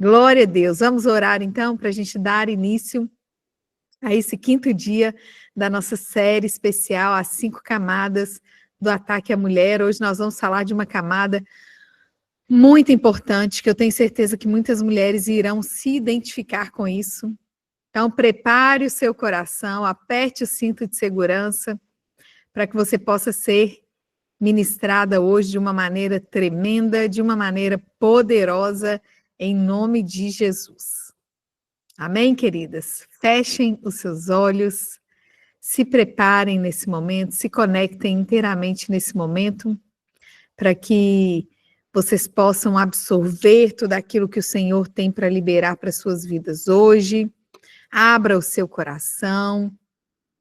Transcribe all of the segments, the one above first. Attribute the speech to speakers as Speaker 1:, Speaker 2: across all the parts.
Speaker 1: Glória a Deus. Vamos orar então para a gente dar início a esse quinto dia da nossa série especial, as 5 camadas do ataque à mulher. Hoje nós vamos falar de uma camada muito importante, que eu tenho certeza que muitas mulheres irão se identificar com isso. Então, prepare o seu coração, aperte o cinto de segurança, para que você possa ser ministrada hoje de uma maneira tremenda, de uma maneira poderosa, em nome de Jesus. Amém, queridas? Fechem os seus olhos, se preparem nesse momento, se conectem inteiramente nesse momento, para que vocês possam absorver tudo aquilo que o Senhor tem para liberar para suas vidas hoje. Abra o seu coração,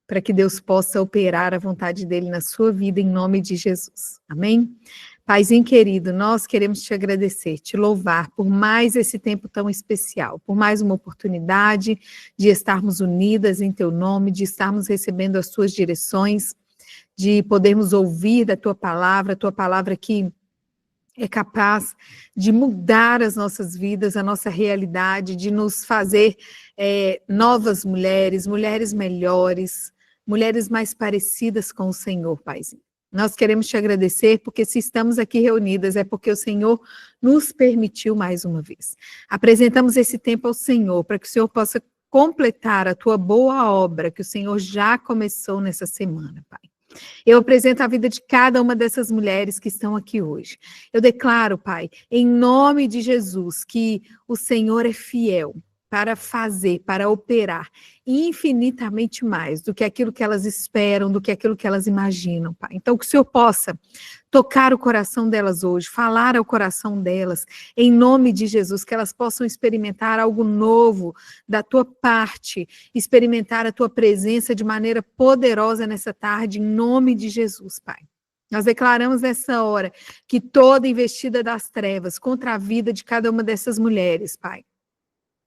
Speaker 1: para que Deus possa operar a vontade dele na sua vida, em nome de Jesus. Amém? Paizinho querido, nós queremos te agradecer, te louvar por mais esse tempo tão especial, por mais uma oportunidade de estarmos unidas em teu nome, de estarmos recebendo as tuas direções, de podermos ouvir da tua palavra que é capaz de mudar as nossas vidas, a nossa realidade, de nos fazer novas mulheres, mulheres melhores, mulheres mais parecidas com o Senhor, Paizinho. Nós queremos te agradecer, porque se estamos aqui reunidas, é porque o Senhor nos permitiu mais uma vez. Apresentamos esse tempo ao Senhor, para que o Senhor possa completar a tua boa obra, que o Senhor já começou nessa semana, Pai. Eu apresento a vida de cada uma dessas mulheres que estão aqui hoje. Eu declaro, Pai, em nome de Jesus, que o Senhor é fiel para fazer, para operar infinitamente mais do que aquilo que elas esperam, do que aquilo que elas imaginam, Pai. Então, que o Senhor possa tocar o coração delas hoje, falar ao coração delas, em nome de Jesus, que elas possam experimentar algo novo da tua parte, experimentar a tua presença de maneira poderosa nessa tarde, em nome de Jesus, Pai. Nós declaramos nessa hora que toda investida das trevas contra a vida de cada uma dessas mulheres, Pai,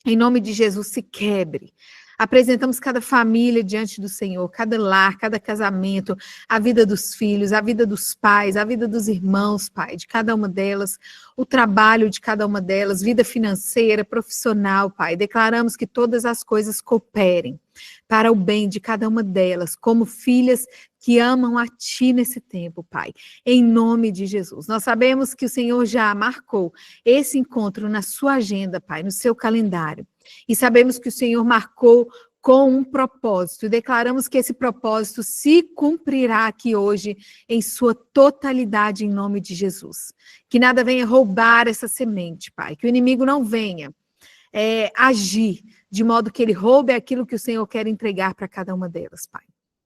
Speaker 1: em nome de Jesus, se quebre. Apresentamos cada família diante do Senhor, cada lar, cada casamento, a vida dos filhos, a vida dos pais, a vida dos irmãos, Pai, de cada uma delas, o trabalho de cada uma delas, vida financeira, profissional, Pai. Declaramos que todas as coisas cooperem para o bem de cada uma delas, como filhas que amam a Ti nesse tempo, Pai, em nome de Jesus. Nós sabemos que o Senhor já marcou esse encontro na sua agenda, Pai, no seu calendário, e sabemos que o Senhor marcou com um propósito, e declaramos que esse propósito se cumprirá aqui hoje em sua totalidade, em nome de Jesus. Que nada venha roubar essa semente, Pai, que o inimigo não venha agir de modo que ele roube aquilo que o Senhor quer entregar para cada uma delas, Pai.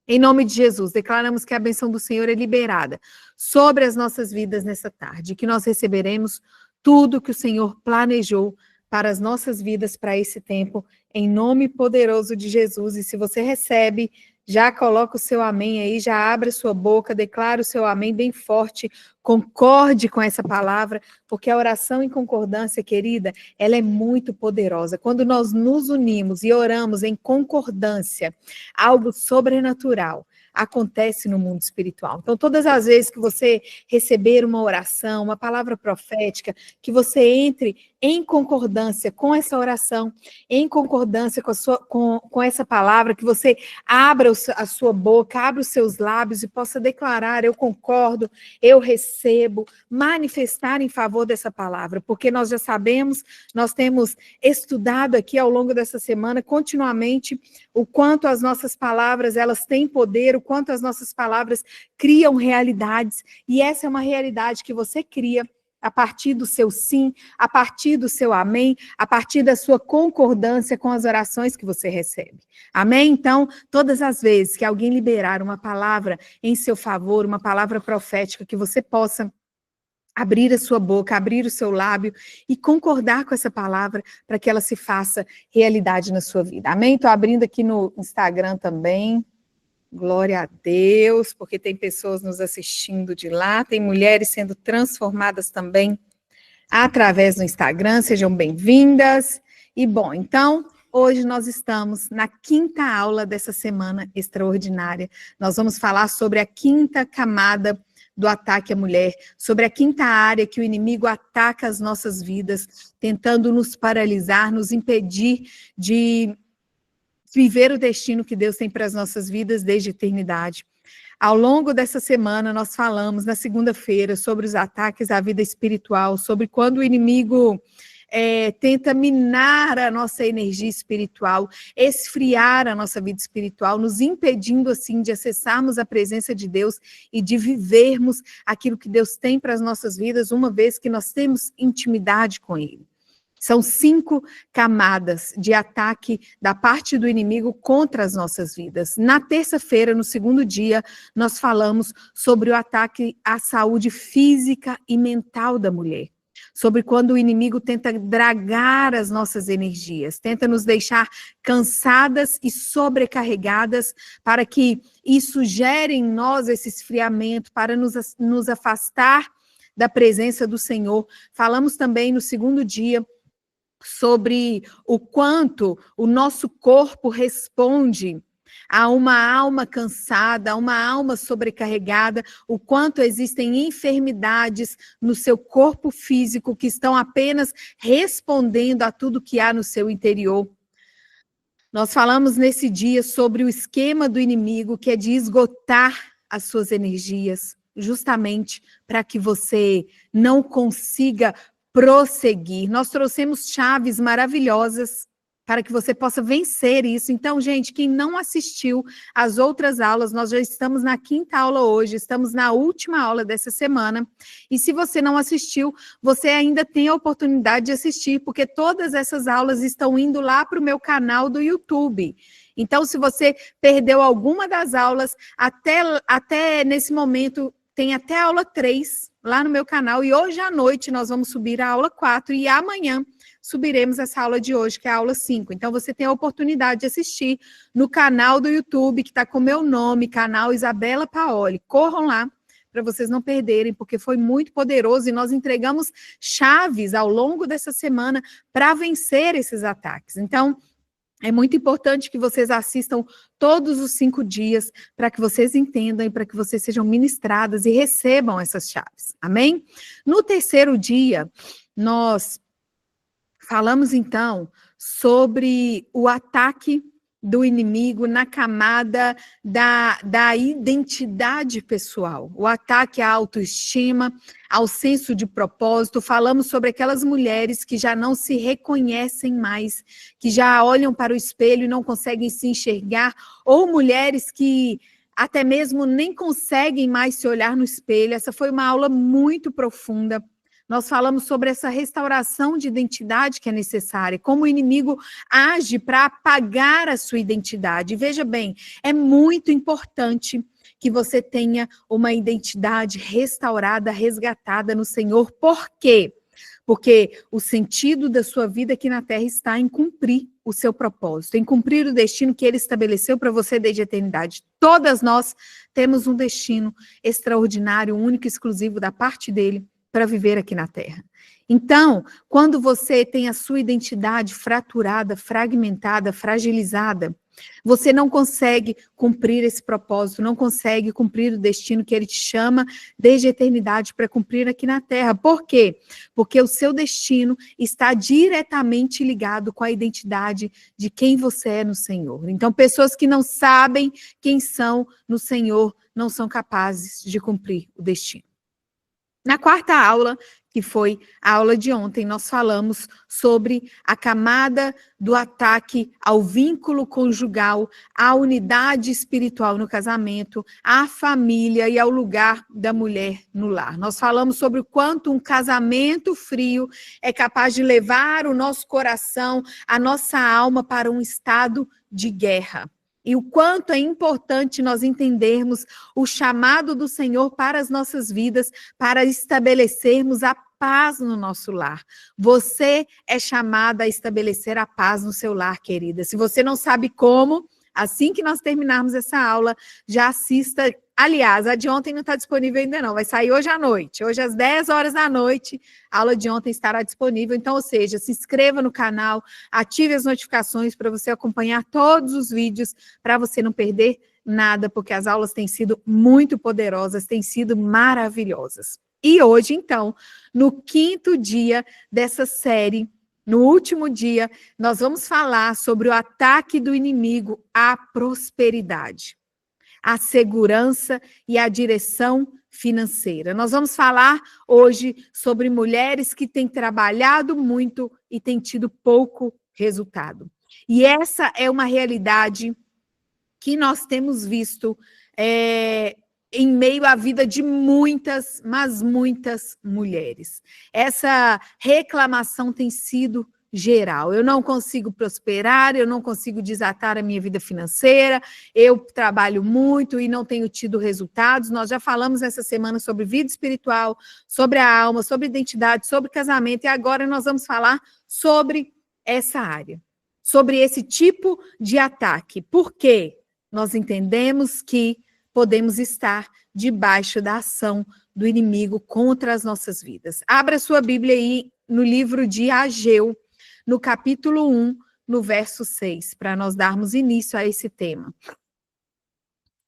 Speaker 1: Em nome de Jesus, declaramos que a bênção do Senhor é liberada sobre as nossas vidas nessa tarde, que nós receberemos tudo que o Senhor planejou para as nossas vidas, para esse tempo, em nome poderoso de Jesus. E se você recebe, já coloca o seu amém aí, já abre a sua boca, declara o seu amém bem forte, concorde com essa palavra, porque a oração em concordância, querida, ela é muito poderosa. Quando nós nos unimos e oramos em concordância, algo sobrenatural acontece no mundo espiritual. Então, todas as vezes que você receber uma oração, uma palavra profética, que você entre em concordância com essa oração, em concordância com essa palavra, que você abra a sua boca, abra os seus lábios e possa declarar: eu concordo, eu recebo, manifestar em favor dessa palavra, porque nós já sabemos, nós temos estudado aqui ao longo dessa semana continuamente o quanto as nossas palavras, elas têm poder, o quanto as nossas palavras criam realidades, e essa é uma realidade que você cria a partir do seu sim, a partir do seu amém, a partir da sua concordância com as orações que você recebe. Amém? Então, todas as vezes que alguém liberar uma palavra em seu favor, uma palavra profética, que você possa abrir a sua boca, abrir o seu lábio e concordar com essa palavra para que ela se faça realidade na sua vida. Amém? Estou abrindo aqui no Instagram também. Glória a Deus, porque tem pessoas nos assistindo de lá, tem mulheres sendo transformadas também através do Instagram. Sejam bem-vindas. E bom, então, hoje nós estamos na 5ª aula dessa semana extraordinária. Nós vamos falar sobre a 5ª camada do ataque à mulher, sobre a quinta área que o inimigo ataca as nossas vidas, tentando nos paralisar, nos impedir de viver o destino que Deus tem para as nossas vidas desde a eternidade. Ao longo dessa semana, nós falamos, na segunda-feira, sobre os ataques à vida espiritual, sobre quando o inimigo tenta minar a nossa energia espiritual, esfriar a nossa vida espiritual, nos impedindo, assim, de acessarmos a presença de Deus e de vivermos aquilo que Deus tem para as nossas vidas, uma vez que nós temos intimidade com Ele. São 5 camadas de ataque da parte do inimigo contra as nossas vidas. Na terça-feira, no segundo dia, nós falamos sobre o ataque à saúde física e mental da mulher. Sobre quando o inimigo tenta dragar as nossas energias, tenta nos deixar cansadas e sobrecarregadas, para que isso gere em nós esse esfriamento, para nos afastar da presença do Senhor. Falamos também no segundo dia sobre o quanto o nosso corpo responde a uma alma cansada, a uma alma sobrecarregada, o quanto existem enfermidades no seu corpo físico que estão apenas respondendo a tudo que há no seu interior. Nós falamos nesse dia sobre o esquema do inimigo, que é de esgotar as suas energias, justamente para que você não consiga prosseguir. Nós trouxemos chaves maravilhosas para que você possa vencer isso. Então, gente, quem não assistiu às outras aulas, nós já estamos na 5ª aula hoje, estamos na última aula dessa semana, e se você não assistiu, você ainda tem a oportunidade de assistir, porque todas essas aulas estão indo lá para o meu canal do YouTube. Então, se você perdeu alguma das aulas, até nesse momento, tem até a aula 3 lá no meu canal, e hoje à noite nós vamos subir a aula 4, e amanhã subiremos essa aula de hoje, que é a aula 5. Então, você tem a oportunidade de assistir no canal do YouTube, que está com o meu nome, canal Isabela Paoli. Corram lá, para vocês não perderem, porque foi muito poderoso, e nós entregamos chaves ao longo dessa semana para vencer esses ataques. Então, é muito importante que vocês assistam todos os 5 dias, para que vocês entendam e para que vocês sejam ministradas e recebam essas chaves. Amém? No terceiro dia, nós falamos, então, sobre o ataque do inimigo na camada da identidade pessoal, o ataque à autoestima, ao senso de propósito. Falamos sobre aquelas mulheres que já não se reconhecem mais, que já olham para o espelho e não conseguem se enxergar, ou mulheres que até mesmo nem conseguem mais se olhar no espelho. Essa foi uma aula muito profunda. Nós falamos sobre essa restauração de identidade que é necessária, como o inimigo age para apagar a sua identidade. Veja bem, é muito importante que você tenha uma identidade restaurada, resgatada no Senhor. Por quê? Porque o sentido da sua vida aqui na Terra está em cumprir o seu propósito, em cumprir o destino que Ele estabeleceu para você desde a eternidade. Todas nós temos um destino extraordinário, único e exclusivo da parte dEle, para viver aqui na Terra. Então, quando você tem a sua identidade fraturada, fragmentada, fragilizada, você não consegue cumprir esse propósito, não consegue cumprir o destino que Ele te chama desde a eternidade para cumprir aqui na Terra. Por quê? Porque o seu destino está diretamente ligado com a identidade de quem você é no Senhor. Então, pessoas que não sabem quem são no Senhor não são capazes de cumprir o destino. Na 4ª aula, que foi a aula de ontem, nós falamos sobre a camada do ataque ao vínculo conjugal, à unidade espiritual no casamento, à família e ao lugar da mulher no lar. Nós falamos sobre o quanto um casamento frio é capaz de levar o nosso coração, a nossa alma para um estado de guerra. E o quanto é importante nós entendermos o chamado do Senhor para as nossas vidas, para estabelecermos a paz no nosso lar. Você é chamada a estabelecer a paz no seu lar, querida. Se você não sabe como, assim que nós terminarmos essa aula, já assista. Aliás, a de ontem não está disponível ainda não, vai sair hoje à noite. Hoje às 10 horas da noite, a aula de ontem estará disponível. Então, ou seja, se inscreva no canal, ative as notificações para você acompanhar todos os vídeos, para você não perder nada, porque as aulas têm sido muito poderosas, têm sido maravilhosas. E hoje, então, no 5º dia dessa série, no último dia, nós vamos falar sobre o ataque do inimigo à prosperidade, à segurança e à direção financeira. Nós vamos falar hoje sobre mulheres que têm trabalhado muito e têm tido pouco resultado. E essa é uma realidade que nós temos visto em meio à vida de muitas, mas muitas mulheres. Essa reclamação tem sido geral. Eu não consigo prosperar, eu não consigo desatar a minha vida financeira, eu trabalho muito e não tenho tido resultados. Nós já falamos essa semana sobre vida espiritual, sobre a alma, sobre identidade, sobre casamento, e agora nós vamos falar sobre essa área, sobre esse tipo de ataque. Por quê? Nós entendemos que podemos estar debaixo da ação do inimigo contra as nossas vidas. Abra sua Bíblia aí no livro de Ageu, no capítulo 1, no verso 6, para nós darmos início a esse tema.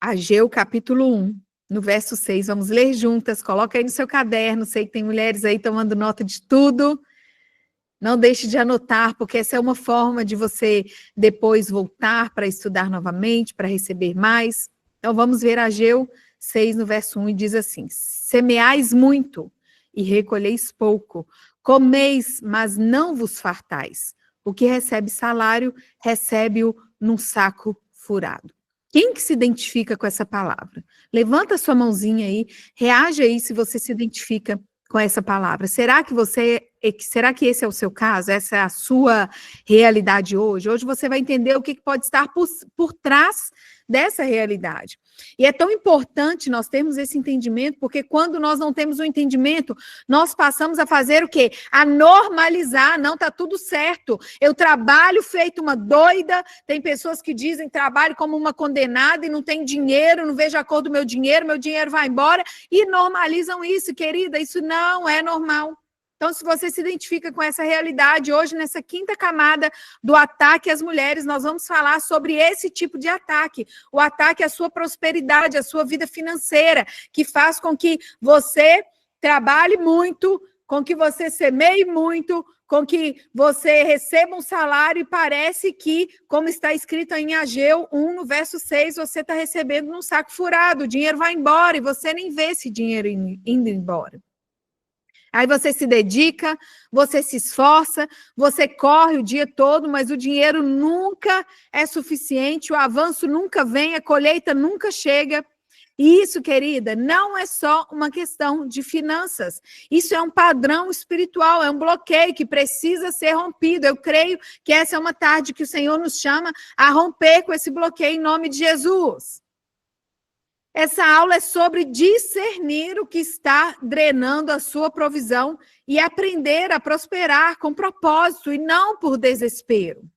Speaker 1: Ageu, capítulo 1, no verso 6. Vamos ler juntas, coloca aí no seu caderno, sei que tem mulheres aí tomando nota de tudo. Não deixe de anotar, porque essa é uma forma de você depois voltar para estudar novamente, para receber mais. Então vamos ver Ageu 6, no verso 1, e diz assim: semeais muito e recolheis pouco, comeis, mas não vos fartais. O que recebe salário, recebe-o num saco furado. Quem que se identifica com essa palavra? Levanta sua mãozinha aí, reage aí se você se identifica com essa palavra. Será que esse é o seu caso? Essa é a sua realidade hoje? Hoje você vai entender o que pode estar por trás dessa realidade. E é tão importante nós termos esse entendimento, porque quando nós não temos o entendimento, nós passamos a fazer o quê? A normalizar. Não, tá tudo certo. Eu trabalho feito uma doida. Tem pessoas que dizem trabalho como uma condenada e não tem dinheiro, não vejo a cor do meu dinheiro vai embora, e normalizam isso, querida. Isso não é normal. Então, se você se identifica com essa realidade, hoje, nessa 5ª camada do ataque às mulheres, nós vamos falar sobre esse tipo de ataque. O ataque à sua prosperidade, à sua vida financeira, que faz com que você trabalhe muito, com que você semeie muito, com que você receba um salário e parece que, como está escrito em Ageu 1, no verso 6, você está recebendo num saco furado, o dinheiro vai embora e você nem vê esse dinheiro indo embora. Aí você se dedica, você se esforça, você corre o dia todo, mas o dinheiro nunca é suficiente, o avanço nunca vem, a colheita nunca chega. E isso, querida, não é só uma questão de finanças. Isso é um padrão espiritual, é um bloqueio que precisa ser rompido. Eu creio que essa é uma tarde que o Senhor nos chama a romper com esse bloqueio em nome de Jesus. Essa aula é sobre discernir o que está drenando a sua provisão e aprender a prosperar com propósito e não por desespero.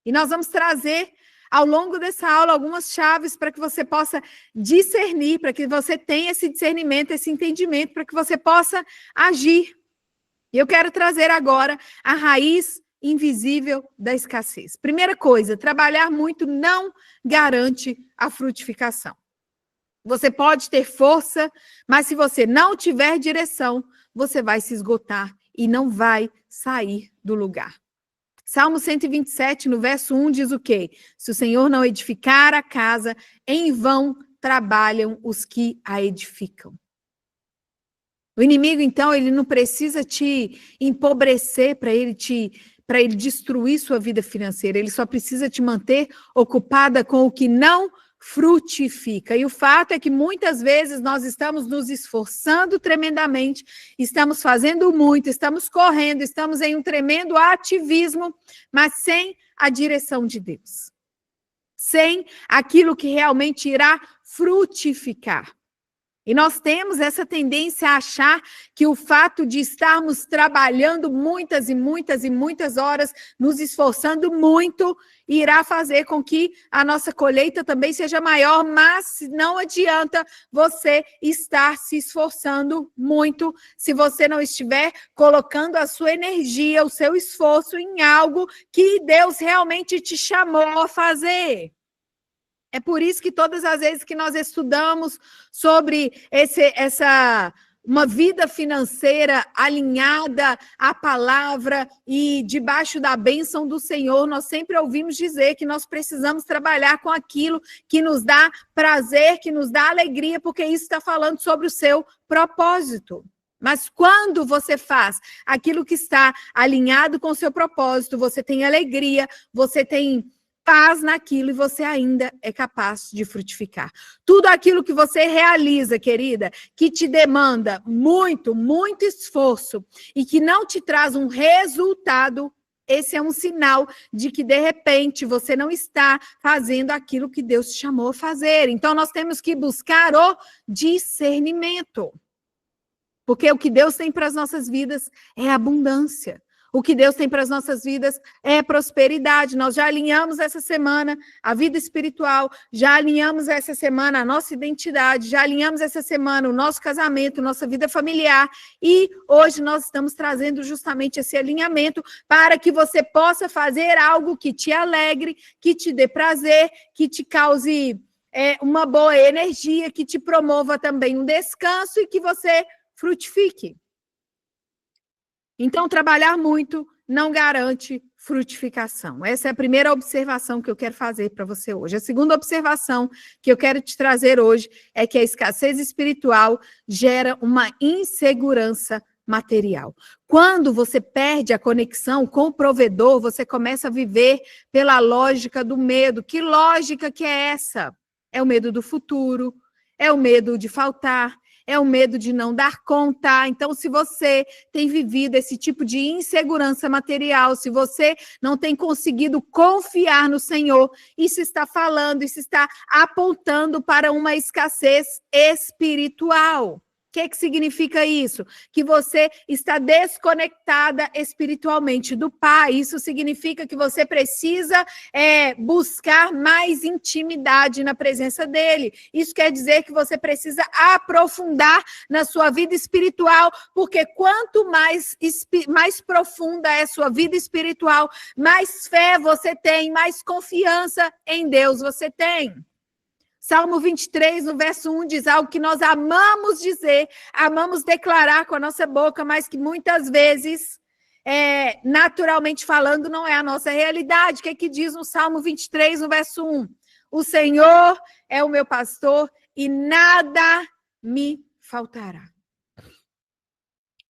Speaker 1: E nós vamos trazer, ao longo dessa aula, algumas chaves para que você possa discernir, para que você tenha esse discernimento, esse entendimento, para que você possa agir. E eu quero trazer agora a raiz invisível da escassez. Primeira coisa, trabalhar muito não garante a frutificação. Você pode ter força, mas se você não tiver direção, você vai se esgotar e não vai sair do lugar. Salmo 127, no verso 1, diz o quê? Se o Senhor não edificar a casa, em vão trabalham os que a edificam. O inimigo, então, ele não precisa te empobrecer para ele destruir sua vida financeira. Ele só precisa te manter ocupada com o que não frutifica. E o fato é que muitas vezes nós estamos nos esforçando tremendamente, estamos fazendo muito, estamos correndo, estamos em um tremendo ativismo, mas sem a direção de Deus. Sem aquilo que realmente irá frutificar. E nós temos essa tendência a achar que o fato de estarmos trabalhando muitas e muitas e muitas horas, nos esforçando muito, irá fazer com que a nossa colheita também seja maior, mas não adianta você estar se esforçando muito se você não estiver colocando a sua energia, o seu esforço em algo que Deus realmente te chamou a fazer. É por isso que todas as vezes que nós estudamos sobre uma vida financeira alinhada à palavra e debaixo da bênção do Senhor, nós sempre ouvimos dizer que nós precisamos trabalhar com aquilo que nos dá prazer, que nos dá alegria, porque isso está falando sobre o seu propósito. Mas quando você faz aquilo que está alinhado com o seu propósito, você tem alegria, você tem paz naquilo e você ainda é capaz de frutificar. Tudo aquilo que você realiza, querida, que te demanda muito, muito esforço e que não te traz um resultado, esse é um sinal de que, de repente, você não está fazendo aquilo que Deus te chamou a fazer. Então, nós temos que buscar o discernimento. Porque o que Deus tem para as nossas vidas é abundância. O que Deus tem para as nossas vidas é prosperidade. Nós já alinhamos essa semana a vida espiritual, já alinhamos essa semana a nossa identidade, já alinhamos essa semana o nosso casamento, nossa vida familiar. E hoje nós estamos trazendo justamente esse alinhamento para que você possa fazer algo que te alegre, que te dê prazer, que te cause uma boa energia, que te promova também um descanso e que você frutifique. Então, trabalhar muito não garante frutificação. Essa é a primeira observação que eu quero fazer para você hoje. A segunda observação que eu quero te trazer hoje é que a escassez espiritual gera uma insegurança material. Quando você perde a conexão com o provedor, você começa a viver pela lógica do medo. Que lógica que é essa? É o medo do futuro, é o medo de faltar, é o medo de não dar conta. Então, se você tem vivido esse tipo de insegurança material, se você não tem conseguido confiar no Senhor, isso está falando, isso está apontando para uma escassez espiritual. O que significa isso? Que você está desconectada espiritualmente do Pai. Isso significa que você precisa buscar mais intimidade na presença dEle. Isso quer dizer que você precisa aprofundar na sua vida espiritual, porque quanto mais profunda é a sua vida espiritual, mais fé você tem, mais confiança em Deus você tem. Salmo 23, no verso 1, diz algo que nós amamos dizer, amamos declarar com a nossa boca, mas que muitas vezes, naturalmente falando, não é a nossa realidade. O que é que diz no Salmo 23, no verso 1? O Senhor é o meu pastor e nada me faltará.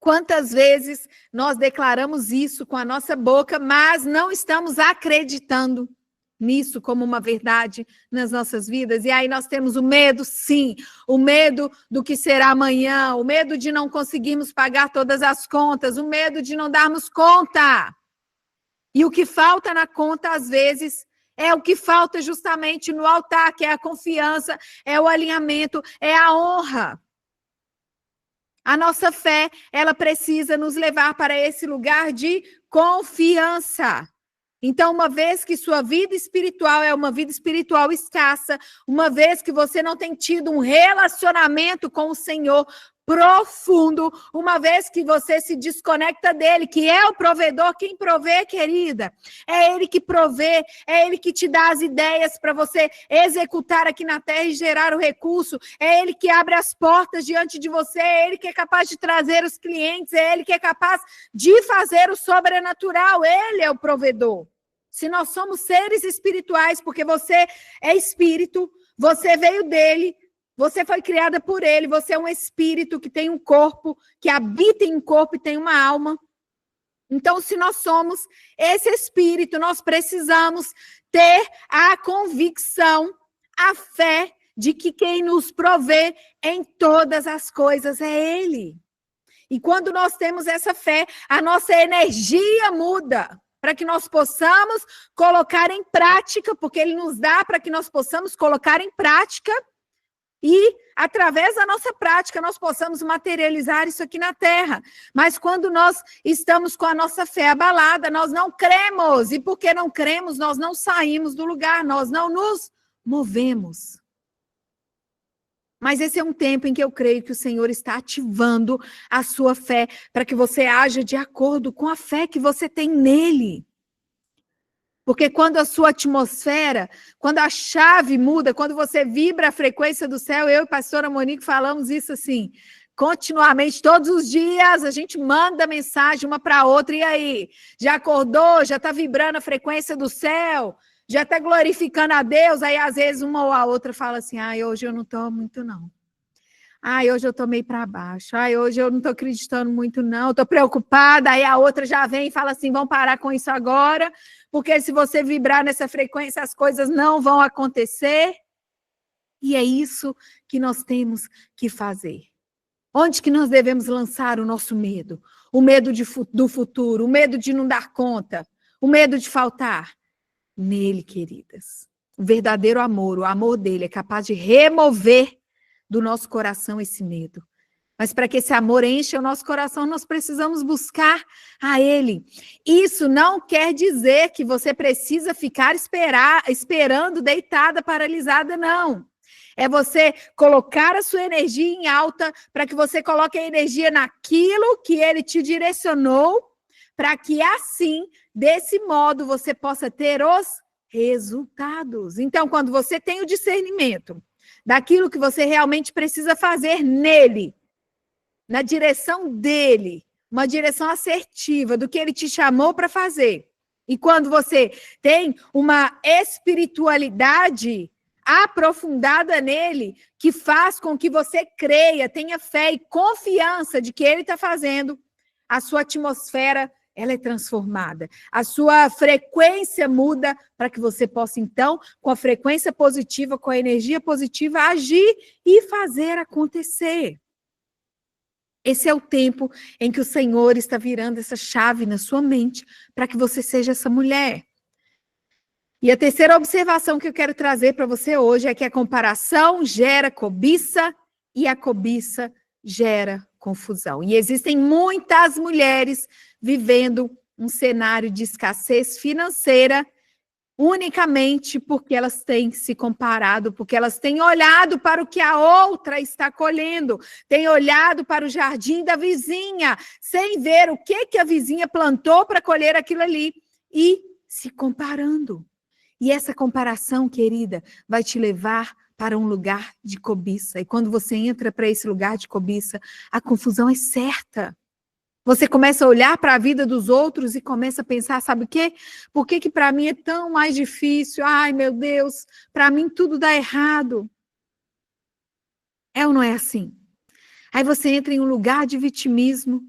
Speaker 1: Quantas vezes nós declaramos isso com a nossa boca, mas não estamos acreditando nisso como uma verdade nas nossas vidas? E aí nós temos o medo, sim, o medo do que será amanhã, o medo de não conseguirmos pagar todas as contas, o medo de não darmos conta. E o que falta na conta, às vezes, é o que falta justamente no altar, que é a confiança, é o alinhamento, é a honra. A nossa fé, ela precisa nos levar para esse lugar de confiança. Então, uma vez que sua vida espiritual é uma vida espiritual escassa, uma vez que você não tem tido um relacionamento com o Senhor profundo, uma vez que você se desconecta dele, que é o provedor, quem provê, querida, é ele que provê, é ele que te dá as ideias para você executar aqui na terra e gerar o recurso, é ele que abre as portas diante de você, é ele que é capaz de trazer os clientes, é ele que é capaz de fazer o sobrenatural, ele é o provedor. Se nós somos seres espirituais, porque você é espírito, você veio dele, você foi criada por ele, você é um espírito que tem um corpo, que habita em um corpo e tem uma alma. Então, se nós somos esse espírito, nós precisamos ter a convicção, a fé de que quem nos provê em todas as coisas é ele. E quando nós temos essa fé, a nossa energia muda, para que nós possamos colocar em prática, porque ele nos dá para que nós possamos colocar em prática. E, através da nossa prática, nós possamos materializar isso aqui na terra. Mas quando nós estamos com a nossa fé abalada, nós não cremos. E porque não cremos, nós não saímos do lugar, nós não nos movemos. Mas esse é um tempo em que eu creio que o Senhor está ativando a sua fé para que você haja de acordo com a fé que você tem nele. Porque quando a sua atmosfera, quando a chave muda, quando você vibra a frequência do céu, eu e a pastora Monique falamos isso assim, continuamente, todos os dias, a gente manda mensagem uma para a outra, e aí? Já acordou? Já está vibrando a frequência do céu? Já está glorificando a Deus? Aí, às vezes, uma ou a outra fala assim, hoje eu não estou muito, não. Hoje eu estou meio para baixo. Hoje eu não estou acreditando muito, não. Estou preocupada. Aí a outra já vem e fala assim, vamos parar com isso agora, porque se você vibrar nessa frequência, as coisas não vão acontecer. E é isso que nós temos que fazer. Onde que nós devemos lançar o nosso medo? O medo do futuro, o medo de não dar conta, o medo de faltar? Nele, queridas. O verdadeiro amor, o amor dele é capaz de remover do nosso coração esse medo. Mas para que esse amor encha o nosso coração, nós precisamos buscar a ele. Isso não quer dizer que você precisa ficar esperando deitada, paralisada, não. É você colocar a sua energia em alta para que você coloque a energia naquilo que ele te direcionou, para que assim, desse modo, você possa ter os resultados. Então, quando você tem o discernimento daquilo que você realmente precisa fazer nele, na direção dele, uma direção assertiva do que ele te chamou para fazer, e quando você tem uma espiritualidade aprofundada nele, que faz com que você creia, tenha fé e confiança de que ele está fazendo, a sua atmosfera, ela é transformada. A sua frequência muda para que você possa, então, com a frequência positiva, com a energia positiva, agir e fazer acontecer. Esse é o tempo em que o Senhor está virando essa chave na sua mente para que você seja essa mulher. E a terceira observação que eu quero trazer para você hoje é que a comparação gera cobiça e a cobiça gera confusão. E existem muitas mulheres vivendo um cenário de escassez financeira unicamente porque elas têm se comparado, porque elas têm olhado para o que a outra está colhendo, têm olhado para o jardim da vizinha, sem ver o que a vizinha plantou para colher aquilo ali e se comparando. E essa comparação, querida, vai te levar para um lugar de cobiça. E quando você entra para esse lugar de cobiça, a confusão é certa. Você começa a olhar para a vida dos outros e começa a pensar, sabe o quê? Por que para mim é tão mais difícil? Ai, meu Deus, para mim tudo dá errado. É ou não é assim? Aí você entra em um lugar de vitimismo.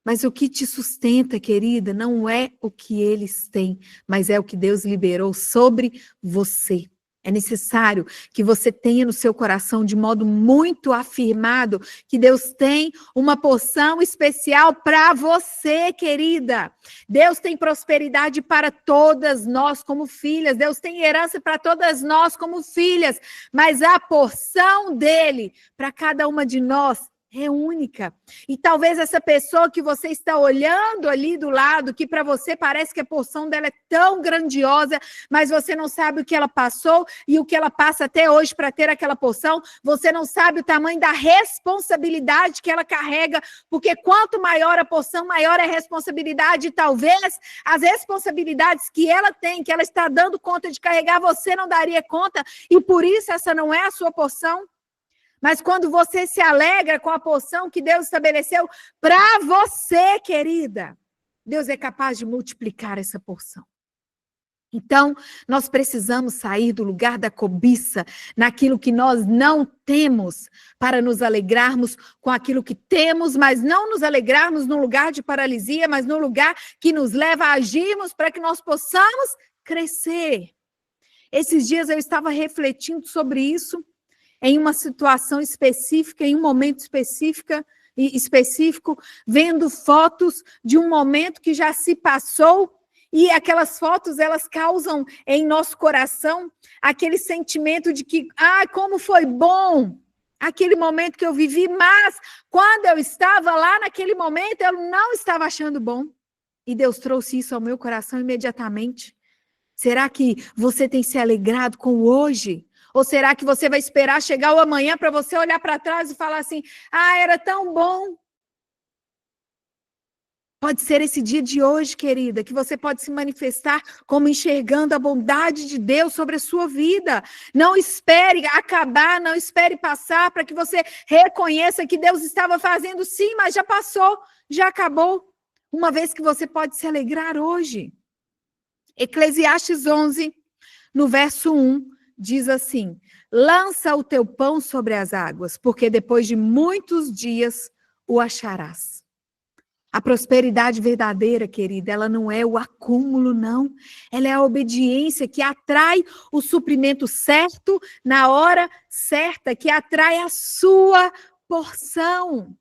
Speaker 1: Mas o que te sustenta, querida, não é o que eles têm, mas é o que Deus liberou sobre você. É necessário que você tenha no seu coração, de modo muito afirmado, que Deus tem uma porção especial para você, querida. Deus tem prosperidade para todas nós como filhas. Deus tem herança para todas nós como filhas. Mas a porção dele para cada uma de nós é única. E talvez essa pessoa que você está olhando ali do lado, que para você parece que a porção dela é tão grandiosa, mas você não sabe o que ela passou e o que ela passa até hoje para ter aquela porção, você não sabe o tamanho da responsabilidade que ela carrega, porque quanto maior a porção, maior é a responsabilidade, e talvez as responsabilidades que ela tem, que ela está dando conta de carregar, você não daria conta, e por isso essa não é a sua porção. Mas quando você se alegra com a porção que Deus estabeleceu para você, querida, Deus é capaz de multiplicar essa porção. Então, nós precisamos sair do lugar da cobiça, naquilo que nós não temos, para nos alegrarmos com aquilo que temos, mas não nos alegrarmos num lugar de paralisia, mas num lugar que nos leva a agirmos para que nós possamos crescer. Esses dias eu estava refletindo sobre isso, em uma situação específica, em um momento específico, vendo fotos de um momento que já se passou, e aquelas fotos, elas causam em nosso coração aquele sentimento de que, como foi bom aquele momento que eu vivi, mas quando eu estava lá naquele momento, eu não estava achando bom. E Deus trouxe isso ao meu coração imediatamente. Será que você tem se alegrado com o hoje? Ou será que você vai esperar chegar o amanhã para você olhar para trás e falar assim, era tão bom? Pode ser esse dia de hoje, querida, que você pode se manifestar como enxergando a bondade de Deus sobre a sua vida. Não espere acabar, não espere passar para que você reconheça que Deus estava fazendo sim, mas já passou, já acabou. Uma vez que você pode se alegrar hoje. Eclesiastes 11, no verso 1, diz assim: lança o teu pão sobre as águas, porque depois de muitos dias o acharás. A prosperidade verdadeira, querida, ela não é o acúmulo, não. Ela é a obediência que atrai o suprimento certo, na hora certa, que atrai a sua porção.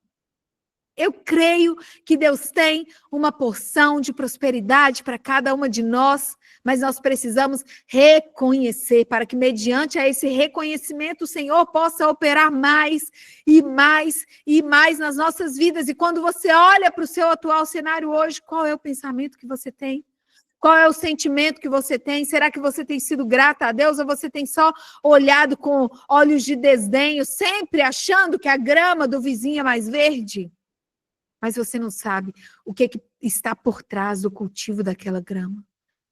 Speaker 1: Eu creio que Deus tem uma porção de prosperidade para cada uma de nós, mas nós precisamos reconhecer, para que mediante a esse reconhecimento o Senhor possa operar mais e mais e mais nas nossas vidas. E quando você olha para o seu atual cenário hoje, qual é o pensamento que você tem? Qual é o sentimento que você tem? Será que você tem sido grata a Deus ou você tem só olhado com olhos de desdenho, sempre achando que a grama do vizinho é mais verde? Mas você não sabe o que está por trás do cultivo daquela grama.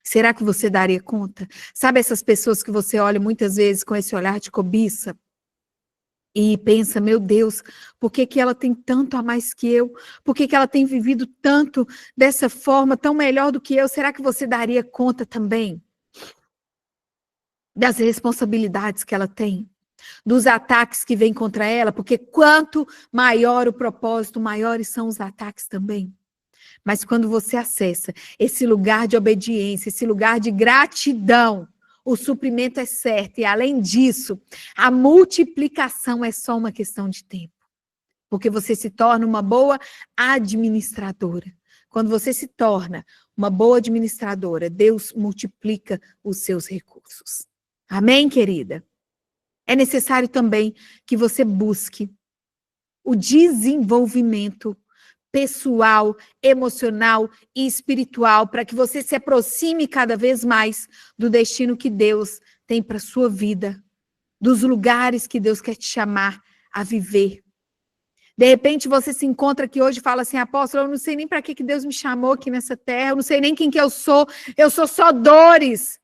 Speaker 1: Será que você daria conta? Sabe essas pessoas que você olha muitas vezes com esse olhar de cobiça e pensa, meu Deus, por que ela tem tanto a mais que eu? Por que ela tem vivido tanto dessa forma, tão melhor do que eu? Será que você daria conta também das responsabilidades que ela tem? Dos ataques que vêm contra ela, porque quanto maior o propósito, maiores são os ataques também. Mas quando você acessa esse lugar de obediência, esse lugar de gratidão, o suprimento é certo. E além disso, a multiplicação é só uma questão de tempo. Porque você se torna uma boa administradora. Quando você se torna uma boa administradora, Deus multiplica os seus recursos. Amém, querida? É necessário também que você busque o desenvolvimento pessoal, emocional e espiritual para que você se aproxime cada vez mais do destino que Deus tem para a sua vida, dos lugares que Deus quer te chamar a viver. De repente você se encontra aqui hoje e fala assim, apóstolo, eu não sei nem para que Deus me chamou aqui nessa terra, eu não sei nem quem que eu sou só dores.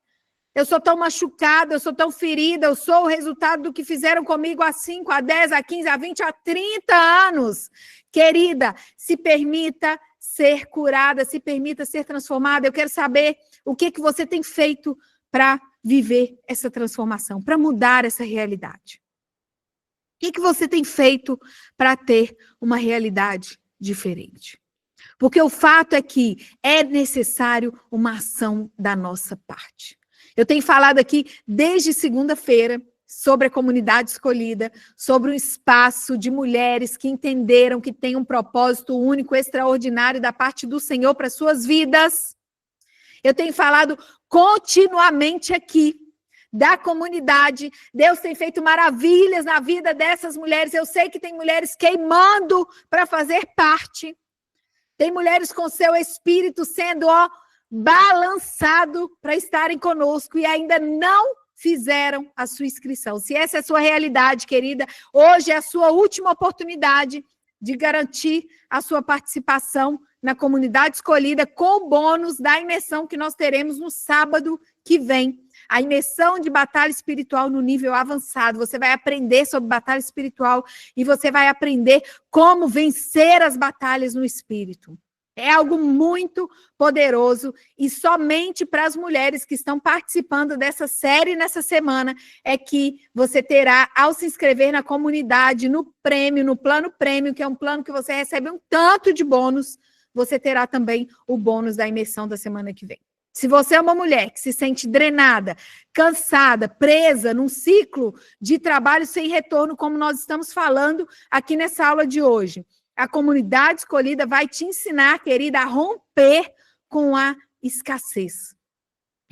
Speaker 1: Eu sou tão machucada, eu sou tão ferida, eu sou o resultado do que fizeram comigo há 5, há 10, há 15, há 20, há 30 anos. Querida, se permita ser curada, se permita ser transformada. Eu quero saber o que você tem feito para viver essa transformação, para mudar essa realidade. O que você tem feito para ter uma realidade diferente? Porque o fato é que é necessário uma ação da nossa parte. Eu tenho falado aqui desde segunda-feira sobre a comunidade escolhida, sobre um espaço de mulheres que entenderam que tem um propósito único, extraordinário da parte do Senhor para suas vidas. Eu tenho falado continuamente aqui da comunidade. Deus tem feito maravilhas na vida dessas mulheres. Eu sei que tem mulheres queimando para fazer parte. Tem mulheres com seu espírito sendo, balançado para estarem conosco e ainda não fizeram a sua inscrição. Se essa é a sua realidade, querida, hoje é a sua última oportunidade de garantir a sua participação na comunidade escolhida com o bônus da imersão que nós teremos no sábado que vem. A imersão de batalha espiritual no nível avançado. Você vai aprender sobre batalha espiritual e você vai aprender como vencer as batalhas no espírito. É algo muito poderoso e somente para as mulheres que estão participando dessa série nessa semana é que você terá, ao se inscrever na comunidade, no prêmio, no plano prêmio, que é um plano que você recebe um tanto de bônus, você terá também o bônus da imersão da semana que vem. Se você é uma mulher que se sente drenada, cansada, presa num ciclo de trabalho sem retorno, como nós estamos falando aqui nessa aula de hoje, a comunidade escolhida vai te ensinar, querida, a romper com a escassez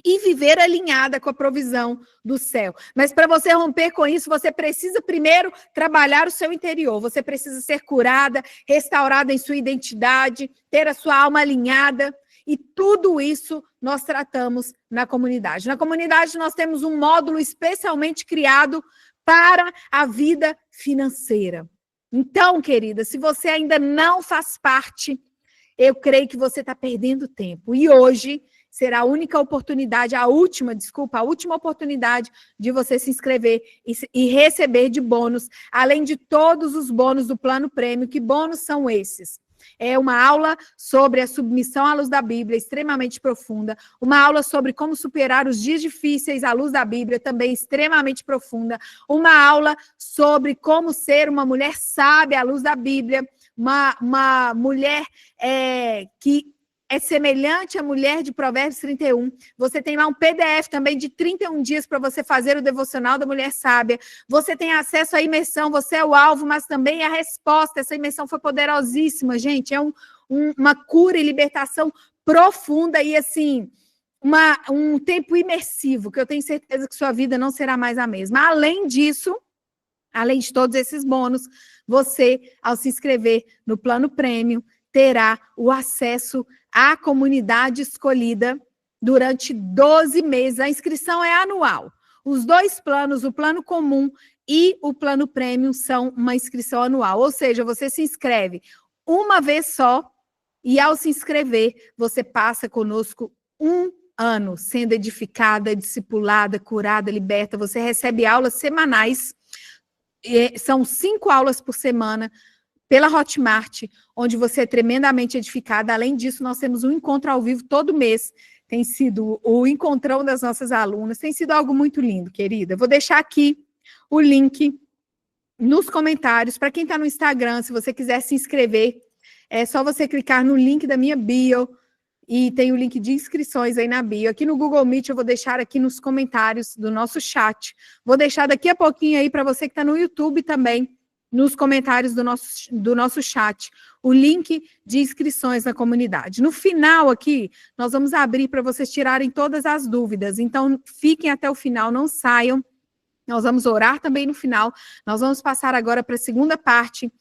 Speaker 1: e viver alinhada com a provisão do céu. Mas para você romper com isso, você precisa primeiro trabalhar o seu interior. Você precisa ser curada, restaurada em sua identidade, ter a sua alma alinhada. E tudo isso nós tratamos na comunidade. Na comunidade nós temos um módulo especialmente criado para a vida financeira. Então, querida, se você ainda não faz parte, eu creio que você está perdendo tempo. E hoje será a única oportunidade, a última oportunidade de você se inscrever e receber de bônus, além de todos os bônus do Plano Prêmio. Que bônus são esses? É uma aula sobre a submissão à luz da Bíblia, extremamente profunda. Uma aula sobre como superar os dias difíceis à luz da Bíblia, também extremamente profunda. Uma aula sobre como ser uma mulher sábia à luz da Bíblia. Uma mulher que é semelhante à mulher de Provérbios 31. Você tem lá um PDF também de 31 dias para você fazer o devocional da mulher sábia. Você tem acesso à imersão, você é o alvo, mas também a resposta. Essa imersão foi poderosíssima, gente. É uma cura e libertação profunda e, assim, um tempo imersivo, que eu tenho certeza que sua vida não será mais a mesma. Além disso, além de todos esses bônus, você, ao se inscrever no Plano Prêmio, terá o acesso à comunidade escolhida durante 12 meses. A inscrição é anual. Os dois planos, o plano comum e o plano premium, são uma inscrição anual. Ou seja, você se inscreve uma vez só e, ao se inscrever, você passa conosco um ano sendo edificada, discipulada, curada, liberta. Você recebe aulas semanais. São 5 aulas por semana pela Hotmart, onde você é tremendamente edificada. Além disso, nós temos um encontro ao vivo todo mês. Tem sido o encontrão das nossas alunas. Tem sido algo muito lindo, querida. Vou deixar aqui o link nos comentários. Para quem está no Instagram, se você quiser se inscrever, é só você clicar no link da minha bio, e tem o link de inscrições aí na bio. Aqui no Google Meet, eu vou deixar aqui nos comentários do nosso chat. Vou deixar daqui a pouquinho aí para você que está no YouTube também, nos comentários do nosso chat, o link de inscrições na comunidade. No final aqui, nós vamos abrir para vocês tirarem todas as dúvidas. Então, fiquem até o final, não saiam. Nós vamos orar também no final. Nós vamos passar agora para a segunda parte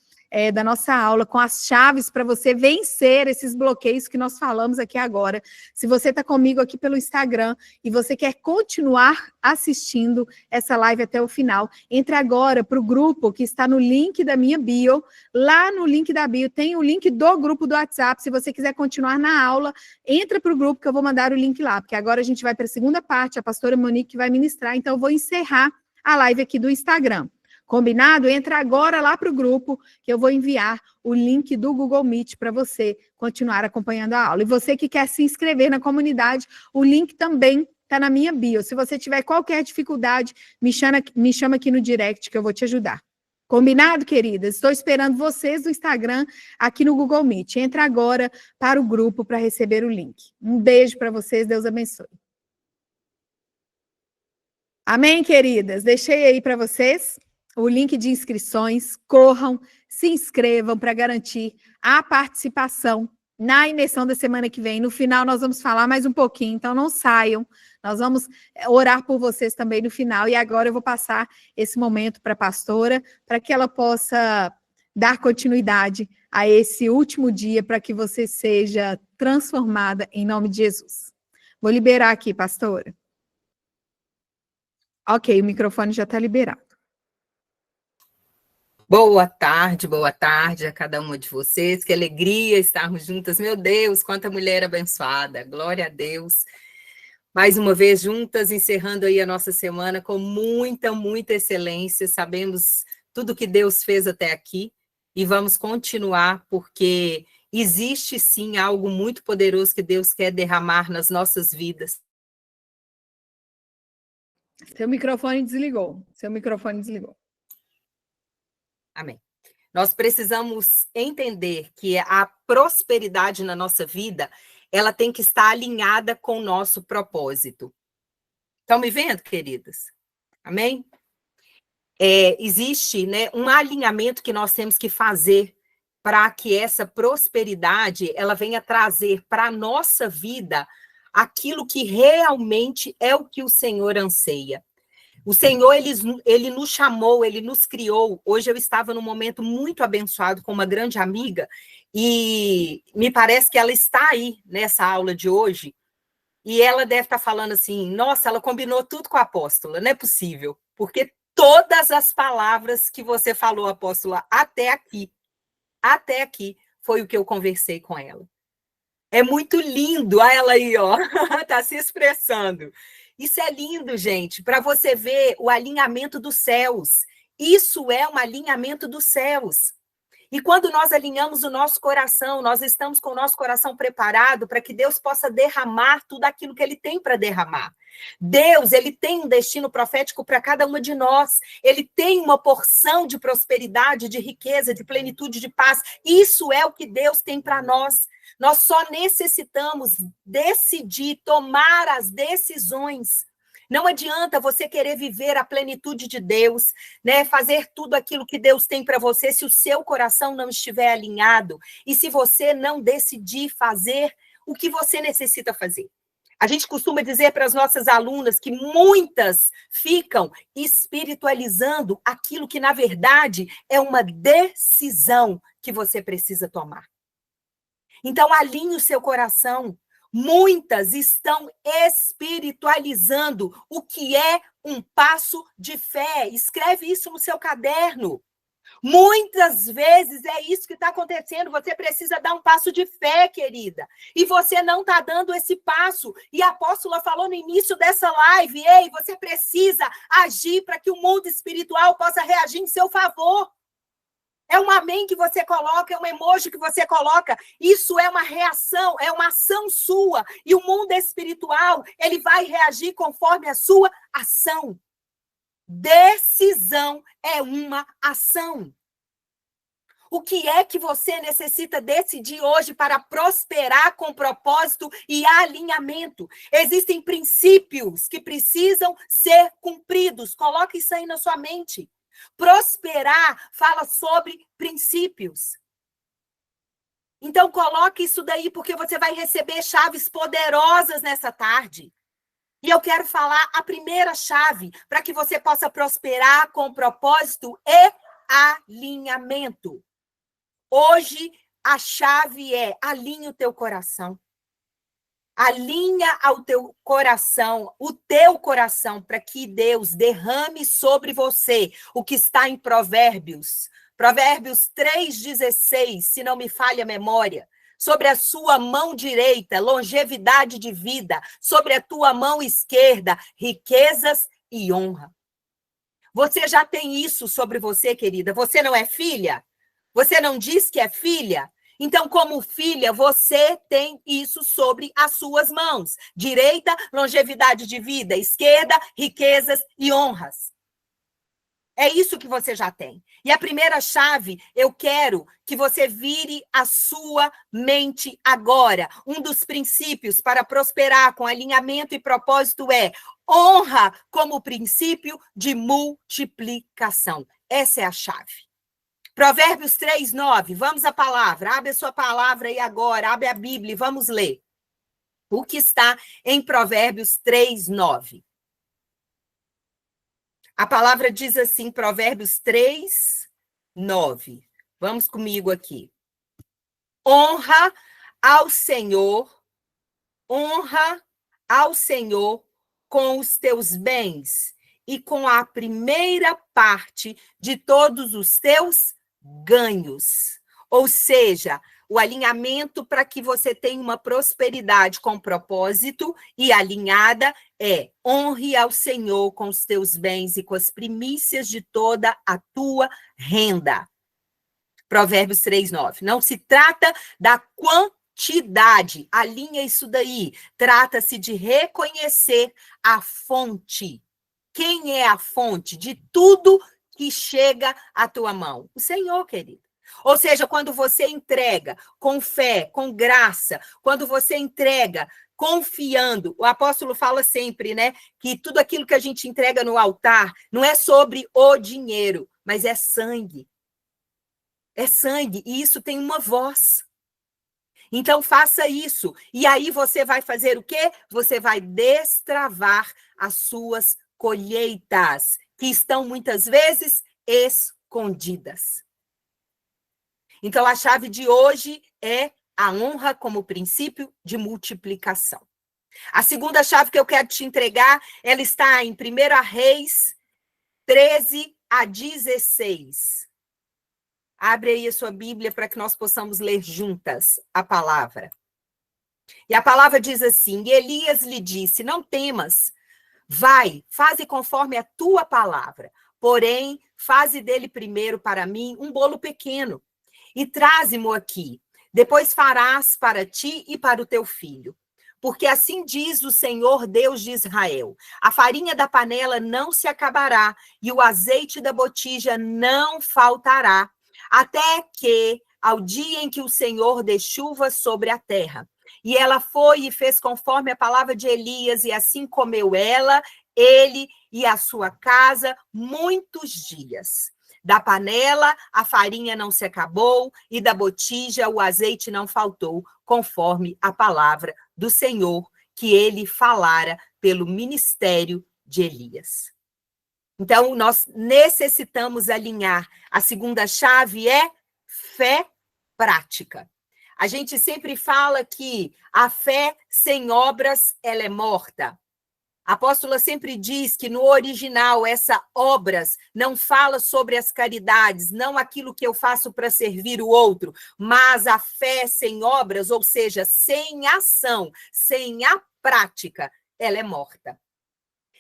Speaker 1: da nossa aula, com as chaves para você vencer esses bloqueios que nós falamos aqui agora. Se você está comigo aqui pelo Instagram e você quer continuar assistindo essa live até o final, entre agora para o grupo que está no link da minha bio. Lá no link da bio tem o link do grupo do WhatsApp. Se você quiser continuar na aula, entra para o grupo que eu vou mandar o link lá, porque agora a gente vai para a segunda parte, a pastora Monique vai ministrar, então eu vou encerrar a live aqui do Instagram. Combinado? Entra agora lá para o grupo, que eu vou enviar o link do Google Meet para você continuar acompanhando a aula. E você que quer se inscrever na comunidade, o link também está na minha bio. Se você tiver qualquer dificuldade, me chama aqui no direct que eu vou te ajudar. Combinado, queridas? Estou esperando vocês do Instagram aqui no Google Meet. Entra agora para o grupo para receber o link. Um beijo para vocês, Deus abençoe. Amém, queridas? Deixei aí para vocês o link de inscrições. Corram, se inscrevam para garantir a participação na imersão da semana que vem. No final, nós vamos falar mais um pouquinho, então não saiam. Nós vamos orar por vocês também no final. E agora eu vou passar esse momento para a pastora, para que ela possa dar continuidade a esse último dia, para que você seja transformada em nome de Jesus. Vou liberar aqui, pastora. Ok, o microfone já está liberado.
Speaker 2: Boa tarde a cada uma de vocês. Que alegria estarmos juntas. Meu Deus, quanta mulher abençoada. Glória a Deus. Mais uma vez juntas, encerrando aí a nossa semana com muita excelência. Sabemos tudo que Deus fez até aqui e vamos continuar, porque existe sim algo muito poderoso que Deus quer derramar nas nossas vidas.
Speaker 1: Seu microfone desligou.
Speaker 2: Amém. Nós precisamos entender que a prosperidade na nossa vida, ela tem que estar alinhada com o nosso propósito. Estão me vendo, queridas? Amém? Existe, né, um alinhamento que nós temos que fazer para que essa prosperidade ela venha trazer para a nossa vida aquilo que realmente é o que o Senhor anseia. O Senhor, ele nos chamou, ele nos criou. Hoje eu estava num momento muito abençoado com uma grande amiga e me parece que ela está aí nessa aula de hoje e ela deve estar falando assim, nossa, ela combinou tudo com a apóstola, não é possível, porque todas as palavras que você falou, apóstola, até aqui, foi o que eu conversei com ela. É muito lindo. Olha ela aí, ó. Tá se expressando. Isso é lindo, gente, para você ver o alinhamento dos céus. Isso é um alinhamento dos céus. E quando nós alinhamos o nosso coração, nós estamos com o nosso coração preparado para que Deus possa derramar tudo aquilo que Ele tem para derramar. Deus, Ele tem um destino profético para cada uma de nós. Ele tem uma porção de prosperidade, de riqueza, de plenitude, de paz. Isso é o que Deus tem para nós. Nós só necessitamos decidir, tomar as decisões. Não adianta você querer viver a plenitude de Deus, né? Fazer tudo aquilo que Deus tem para você se o seu coração não estiver alinhado e se você não decidir fazer o que você necessita fazer. A gente costuma dizer para as nossas alunas que muitas ficam espiritualizando aquilo que, na verdade, é uma decisão que você precisa tomar. Então, alinhe o seu coração. Muitas estão espiritualizando o que é um passo de fé. Escreve isso no seu caderno. Muitas vezes é isso que está acontecendo. Você precisa dar um passo de fé, querida. E você não está dando esse passo. E a apóstola falou no início dessa live: ei, você precisa agir para que o mundo espiritual possa reagir em seu favor. É um amém que você coloca, é um emoji que você coloca. Isso é uma reação, é uma ação sua. E o mundo espiritual, ele vai reagir conforme a sua ação. Decisão é uma ação. O que é que você necessita decidir hoje para prosperar com propósito e alinhamento? Existem princípios que precisam ser cumpridos. Coloque isso aí na sua mente. Prosperar fala sobre princípios. Então, coloque isso daí, porque você vai receber chaves poderosas nessa tarde. E eu quero falar a primeira chave para que você possa prosperar com propósito e alinhamento. Hoje, a chave é: alinhe o teu coração. Alinha ao teu coração, o teu coração, para que Deus derrame sobre você o que está em Provérbios. Provérbios 3,16, se não me falha a memória. Sobre a sua mão direita, longevidade de vida. Sobre a tua mão esquerda, riquezas e honra. Você já tem isso sobre você, querida? Você não é filha? Você não diz que é filha? Então, como filha, você tem isso sobre as suas mãos. Direita, longevidade de vida. Esquerda, riquezas e honras. É isso que você já tem. E a primeira chave, eu quero que você vire a sua mente agora. Um dos princípios para prosperar com alinhamento e propósito é honra como princípio de multiplicação. Essa é a chave. Provérbios 3:9, vamos à palavra. Abre a sua palavra aí agora, abre a Bíblia e vamos ler. O que está em Provérbios 3:9. A palavra diz assim, Provérbios 3:9. Vamos comigo aqui. Honra ao Senhor com os teus bens e com a primeira parte de todos os teus ganhos. Ou seja, o alinhamento para que você tenha uma prosperidade com propósito e alinhada é: honre ao Senhor com os teus bens e com as primícias de toda a tua renda. Provérbios 3:9. Não se trata da quantidade, alinha isso daí. Trata-se de reconhecer a fonte. Quem é a fonte de tudo que chega à tua mão? O Senhor, querido. Ou seja, quando você entrega com fé, com graça, quando você entrega confiando, o apóstolo fala sempre, né, que tudo aquilo que a gente entrega no altar não é sobre o dinheiro, mas é sangue. É sangue, e isso tem uma voz. Então, faça isso. E aí você vai fazer o quê? Você vai destravar as suas colheitas, que estão muitas vezes escondidas. Então, a chave de hoje é a honra como princípio de multiplicação. A segunda chave que eu quero te entregar, ela está em 1 Reis 13-16. Abre aí a sua Bíblia para que nós possamos ler juntas a palavra. E a palavra diz assim: e Elias lhe disse: não temas, vai, faze conforme a tua palavra, porém, faze dele primeiro para mim um bolo pequeno, e traze-mo aqui. Depois farás para ti e para o teu filho. Porque assim diz o Senhor Deus de Israel: a farinha da panela não se acabará, e o azeite da botija não faltará, até que, ao dia em que o Senhor dê chuva sobre a terra. E ela foi e fez conforme a palavra de Elias, e assim comeu ela, ele e a sua casa muitos dias. Da panela a farinha não se acabou, e da botija o azeite não faltou, conforme a palavra do Senhor que ele falara pelo ministério de Elias. Então, nós necessitamos alinhar. A segunda chave é fé prática. A gente sempre fala que a fé sem obras, ela é morta. A apóstola sempre diz que no original essa obras não fala sobre as caridades, não aquilo que eu faço para servir o outro, mas a fé sem obras, ou seja, sem ação, sem a prática, ela é morta.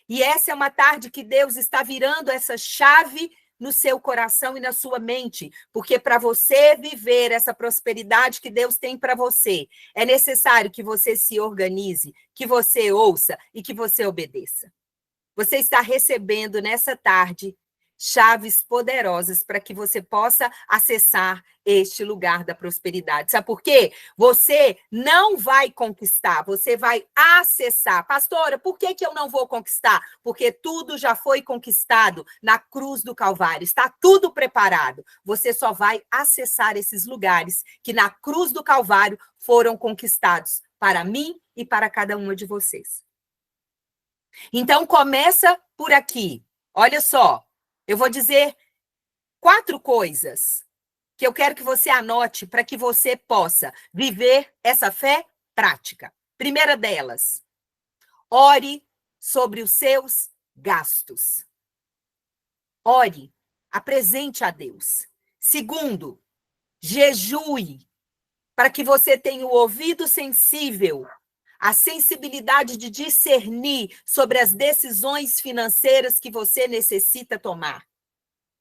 Speaker 2: E essa é uma tarde que Deus está virando essa chave no seu coração e na sua mente, porque para você viver essa prosperidade que Deus tem para você, é necessário que você se organize, que você ouça e que você obedeça. Você está recebendo nessa tarde chaves poderosas para que você possa acessar este lugar da prosperidade. Sabe por quê? Você não vai conquistar, você vai acessar. Pastora, por que eu não vou conquistar? Porque tudo já foi conquistado na cruz do Calvário, está tudo preparado. Você só vai acessar esses lugares que na cruz do Calvário foram conquistados para mim e para cada uma de vocês. Então, começa por aqui. Olha só, eu vou dizer 4 coisas que eu quero que você anote para que você possa viver essa fé prática. Primeira delas, ore sobre os seus gastos. Ore, apresente a Deus. Segundo, jejue, para que você tenha o ouvido sensível, a sensibilidade de discernir sobre as decisões financeiras que você necessita tomar.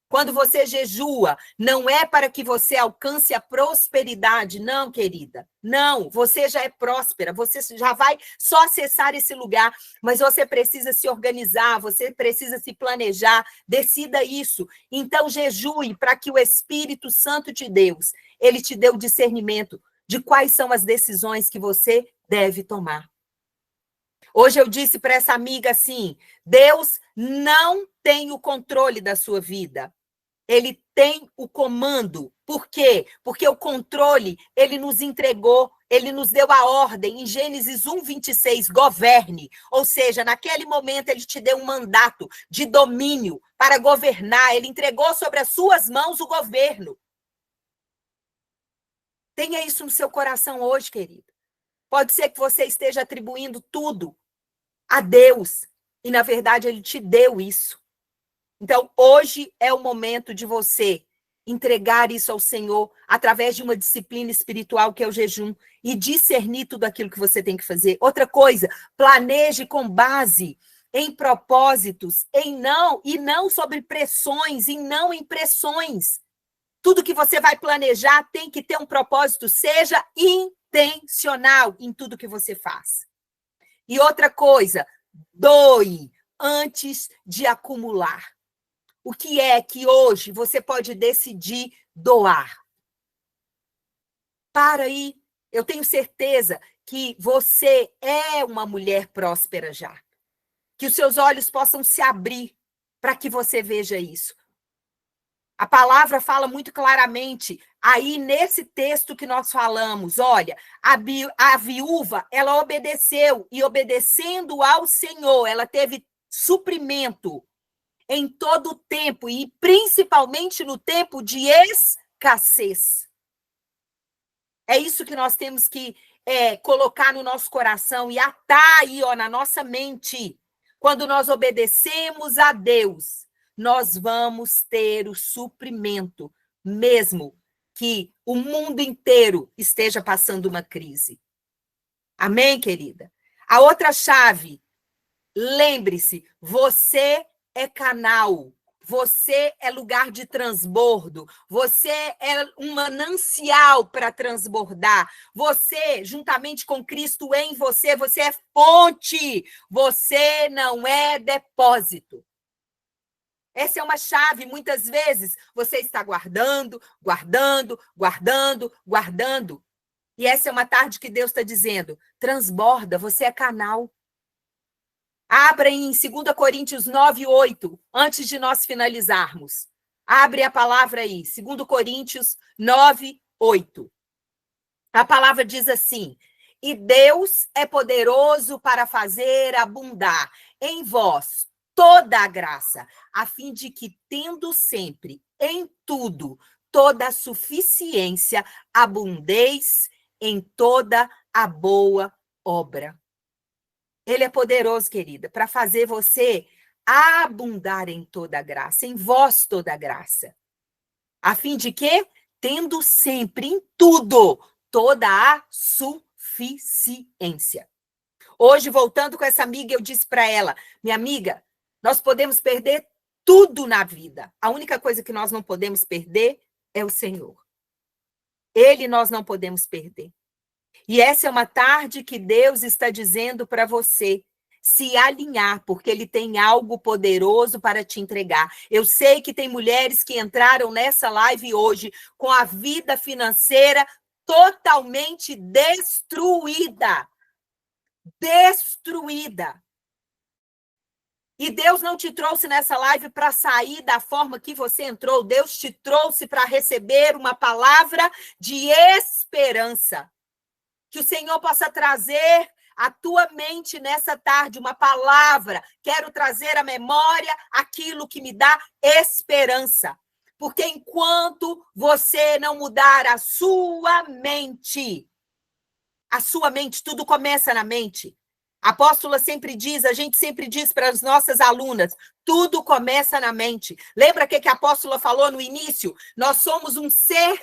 Speaker 2: Quando você jejua, não é para que você alcance a prosperidade, não, querida. Não, você já é próspera, você já vai só acessar esse lugar, mas você precisa se organizar, você precisa se planejar, decida isso. Então, jejue para que o Espírito Santo de Deus, ele te dê o discernimento de quais são as decisões que você deve tomar. Hoje eu disse para essa amiga assim: Deus não tem o controle da sua vida. Ele tem o comando. Por quê? Porque o controle, ele nos entregou, ele nos deu a ordem. Em Gênesis 1:26, governe. Ou seja, naquele momento ele te deu um mandato de domínio para governar. Ele entregou sobre as suas mãos o governo. Tenha isso no seu coração hoje, querido. Pode ser que você esteja atribuindo tudo a Deus. E, na verdade, ele te deu isso. Então, hoje é o momento de você entregar isso ao Senhor através de uma disciplina espiritual que é o jejum e discernir tudo aquilo que você tem que fazer. Outra coisa, planeje com base em propósitos, em não, e não sobre pressões, e não em pressões. Tudo que você vai planejar tem que ter um propósito, seja intencional em tudo que você faz. E outra coisa, doe antes de acumular. O que é que hoje você pode decidir doar? Para aí, eu tenho certeza que você é uma mulher próspera já. Que os seus olhos possam se abrir para que você veja isso. A palavra fala muito claramente, aí nesse texto que nós falamos, olha, a viúva, ela obedeceu, e obedecendo ao Senhor, ela teve suprimento em todo o tempo, e principalmente no tempo de escassez. É isso que nós temos que colocar no nosso coração e atar aí, ó, na nossa mente. Quando nós obedecemos a Deus, nós vamos ter o suprimento, mesmo que o mundo inteiro esteja passando uma crise. Amém, querida? A outra chave, lembre-se, você é canal. Você é lugar de transbordo. Você é um manancial para transbordar. Você, juntamente com Cristo em você, você é fonte. Você não é depósito. Essa é uma chave. Muitas vezes você está guardando, guardando, guardando, guardando. E essa é uma tarde que Deus está dizendo: transborda, você é canal. Abra em 2 Coríntios 9:8, antes de nós finalizarmos. Abre a palavra aí, 2 Coríntios 9:8. A palavra diz assim: e Deus é poderoso para fazer abundar em vós toda a graça, a fim de que, tendo sempre, em tudo, toda a suficiência, abundeis em toda a boa obra. Ele é poderoso, querida, para fazer você abundar em toda a graça, em vós toda a graça. A fim de que, tendo sempre em tudo, toda a suficiência. Hoje, voltando com essa amiga, eu disse para ela: minha amiga, nós podemos perder tudo na vida. A única coisa que nós não podemos perder é o Senhor. Ele nós não podemos perder. E essa é uma tarde que Deus está dizendo para você se alinhar, porque Ele tem algo poderoso para te entregar. Eu sei que tem mulheres que entraram nessa live hoje com a vida financeira totalmente destruída. Destruída. E Deus não te trouxe nessa live para sair da forma que você entrou. Deus te trouxe para receber uma palavra de esperança. Que o Senhor possa trazer à tua mente nessa tarde uma palavra. Quero trazer à memória aquilo que me dá esperança. Porque enquanto você não mudar a sua mente, tudo começa na mente. A apóstola sempre diz, a gente sempre diz para as nossas alunas, tudo começa na mente. Lembra o que a apóstola falou no início? Nós somos um ser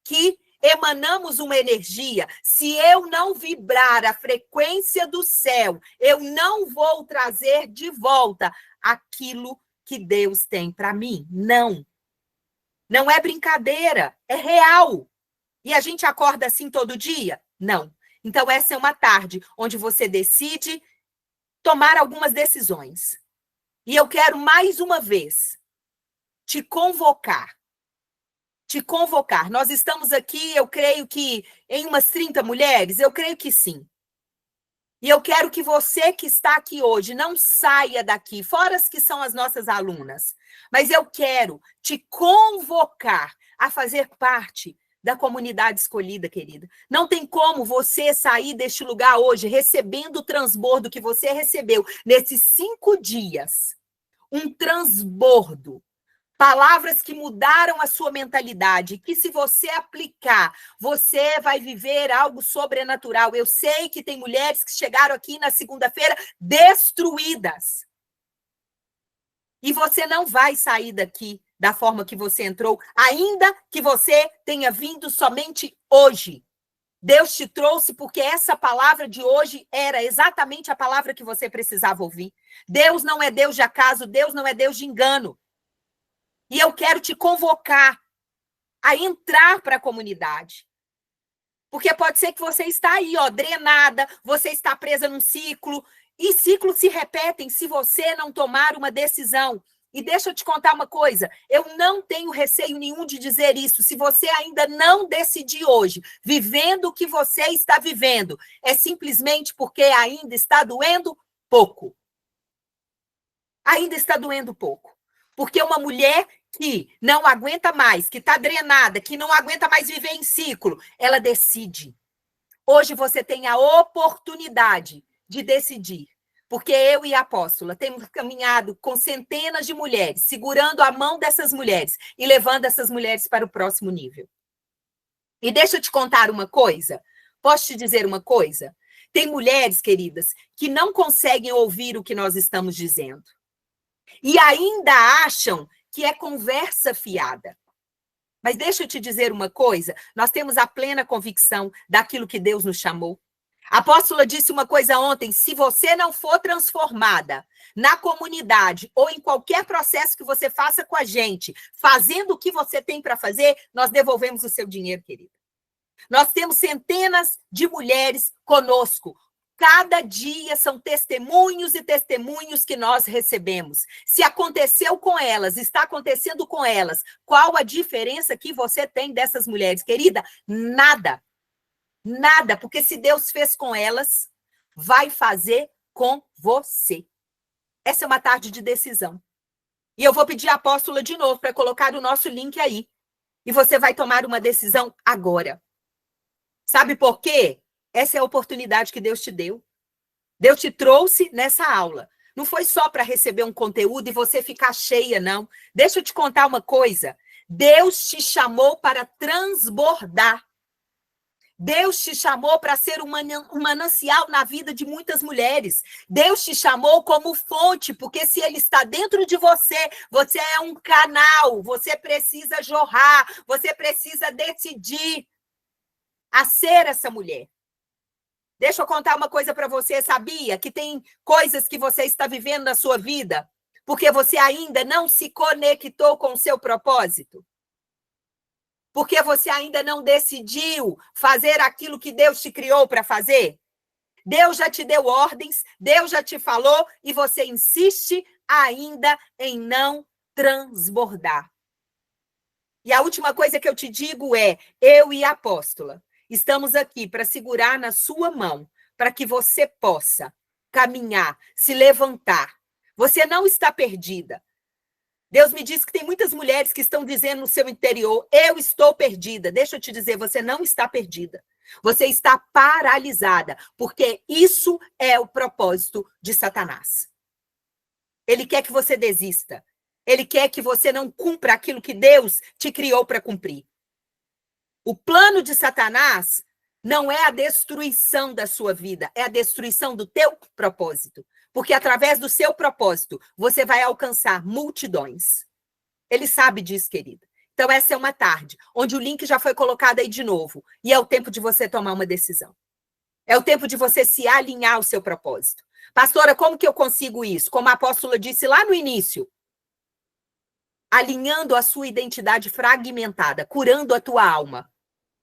Speaker 2: que emanamos uma energia. Se eu não vibrar a frequência do céu, eu não vou trazer de volta aquilo que Deus tem para mim. Não. Não é brincadeira, é real. E a gente acorda assim todo dia? Não. Então, essa é uma tarde onde você decide tomar algumas decisões. E eu quero, mais uma vez, te convocar. Nós estamos aqui, eu creio que em umas 30 mulheres, eu creio que sim. E eu quero que você que está aqui hoje não saia daqui, fora as que são as nossas alunas, mas eu quero te convocar a fazer parte da comunidade escolhida, querida. Não tem como você sair deste lugar hoje recebendo o transbordo que você recebeu nesses 5 dias. Um transbordo. Palavras que mudaram a sua mentalidade, que se você aplicar, você vai viver algo sobrenatural. Eu sei que tem mulheres que chegaram aqui na segunda-feira destruídas. E você não vai sair daqui da forma que você entrou, ainda que você tenha vindo somente hoje. Deus te trouxe porque essa palavra de hoje era exatamente a palavra que você precisava ouvir. Deus não é Deus de acaso, Deus não é Deus de engano. E eu quero te convocar a entrar para a comunidade. Porque pode ser que você está aí, ó, drenada, você está presa num ciclo, e ciclos se repetem se você não tomar uma decisão. E deixa eu te contar uma coisa, eu não tenho receio nenhum de dizer isso. Se você ainda não decidir hoje, vivendo o que você está vivendo, é simplesmente porque ainda está doendo pouco. Ainda está doendo pouco. Porque uma mulher que não aguenta mais, que está drenada, que não aguenta mais viver em ciclo, ela decide. Hoje você tem a oportunidade de decidir. Porque eu e a apóstola temos caminhado com centenas de mulheres, segurando a mão dessas mulheres e levando essas mulheres para o próximo nível. E deixa eu te contar uma coisa. Posso te dizer uma coisa? Tem mulheres, queridas, que não conseguem ouvir o que nós estamos dizendo. E ainda acham que é conversa fiada. Mas deixa eu te dizer uma coisa, nós temos a plena convicção daquilo que Deus nos chamou. A apóstola disse uma coisa ontem: se você não for transformada na comunidade ou em qualquer processo que você faça com a gente, fazendo o que você tem para fazer, nós devolvemos o seu dinheiro, querida. Nós temos centenas de mulheres conosco. Cada dia são testemunhos e testemunhos que nós recebemos. Se aconteceu com elas, está acontecendo com elas, qual a diferença que você tem dessas mulheres? Querida, nada. Nada, porque se Deus fez com elas, vai fazer com você. Essa é uma tarde de decisão. E eu vou pedir à apóstola de novo para colocar o nosso link aí. E você vai tomar uma decisão agora. Sabe por quê? Essa é a oportunidade que Deus te deu. Deus te trouxe nessa aula. Não foi só para receber um conteúdo e você ficar cheia, não. Deixa eu te contar uma coisa. Deus te chamou para transbordar. Deus te chamou para ser um manancial na vida de muitas mulheres. Deus te chamou como fonte, porque se Ele está dentro de você, você é um canal, você precisa jorrar, você precisa decidir a ser essa mulher. Deixa eu contar uma coisa para você, sabia? Que tem coisas que você está vivendo na sua vida porque você ainda não se conectou com o seu propósito? Porque você ainda não decidiu fazer aquilo que Deus te criou para fazer? Deus já te deu ordens, Deus já te falou e você insiste ainda em não transbordar. E a última coisa que eu te digo é, eu e a apóstola estamos aqui para segurar na sua mão, para que você possa caminhar, se levantar. Você não está perdida. Deus me disse que tem muitas mulheres que estão dizendo no seu interior, eu estou perdida. Deixa eu te dizer, você não está perdida. Você está paralisada, porque isso é o propósito de Satanás. Ele quer que você desista. Ele quer que você não cumpra aquilo que Deus te criou para cumprir. O plano de Satanás não é a destruição da sua vida, é a destruição do teu propósito. Porque através do seu propósito, você vai alcançar multidões. Ele sabe disso, querida. Então, essa é uma tarde, onde o link já foi colocado aí de novo. E é o tempo de você tomar uma decisão. É o tempo de você se alinhar ao seu propósito. Pastora, como que eu consigo isso? Como a apóstola disse lá no início. Alinhando a sua identidade fragmentada, curando a tua alma.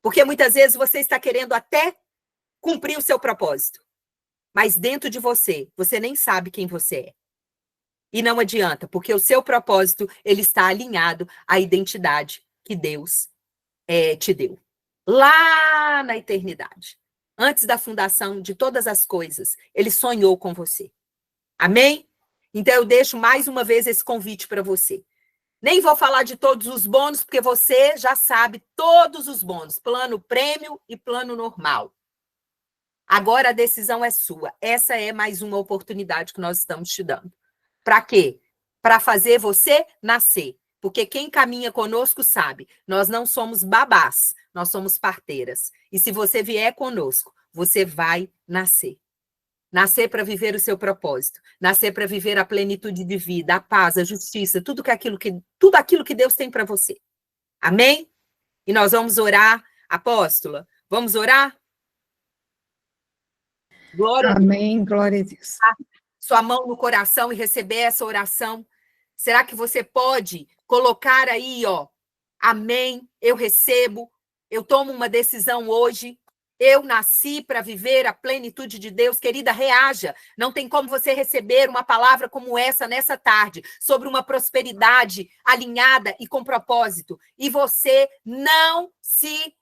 Speaker 2: Porque muitas vezes você está querendo até cumprir o seu propósito. Mas dentro de você, você nem sabe quem você é. E não adianta, porque o seu propósito, ele está alinhado à identidade que Deus te deu. Lá na eternidade. Antes da fundação de todas as coisas, ele sonhou com você. Amém? Então eu deixo mais uma vez esse convite para você. Nem vou falar de todos os bônus, porque você já sabe todos os bônus. Plano prêmio e plano normal. Agora a decisão é sua. Essa é mais uma oportunidade que nós estamos te dando. Para quê? Para fazer você nascer. Porque quem caminha conosco sabe, nós não somos babás, nós somos parteiras. E se você vier conosco, você vai nascer. Nascer para viver o seu propósito. Nascer para viver a plenitude de vida, a paz, a justiça, tudo aquilo que Deus tem para você. Amém? E nós vamos orar. Apóstola, vamos orar? Glória
Speaker 1: Amém, glória a Deus.
Speaker 2: Sua mão no coração e receber essa oração. Será que você pode colocar aí, ó, amém, eu recebo, eu tomo uma decisão hoje, eu nasci para viver a plenitude de Deus. Querida, reaja. Não tem como você receber uma palavra como essa nessa tarde, sobre uma prosperidade alinhada e com propósito, e você não se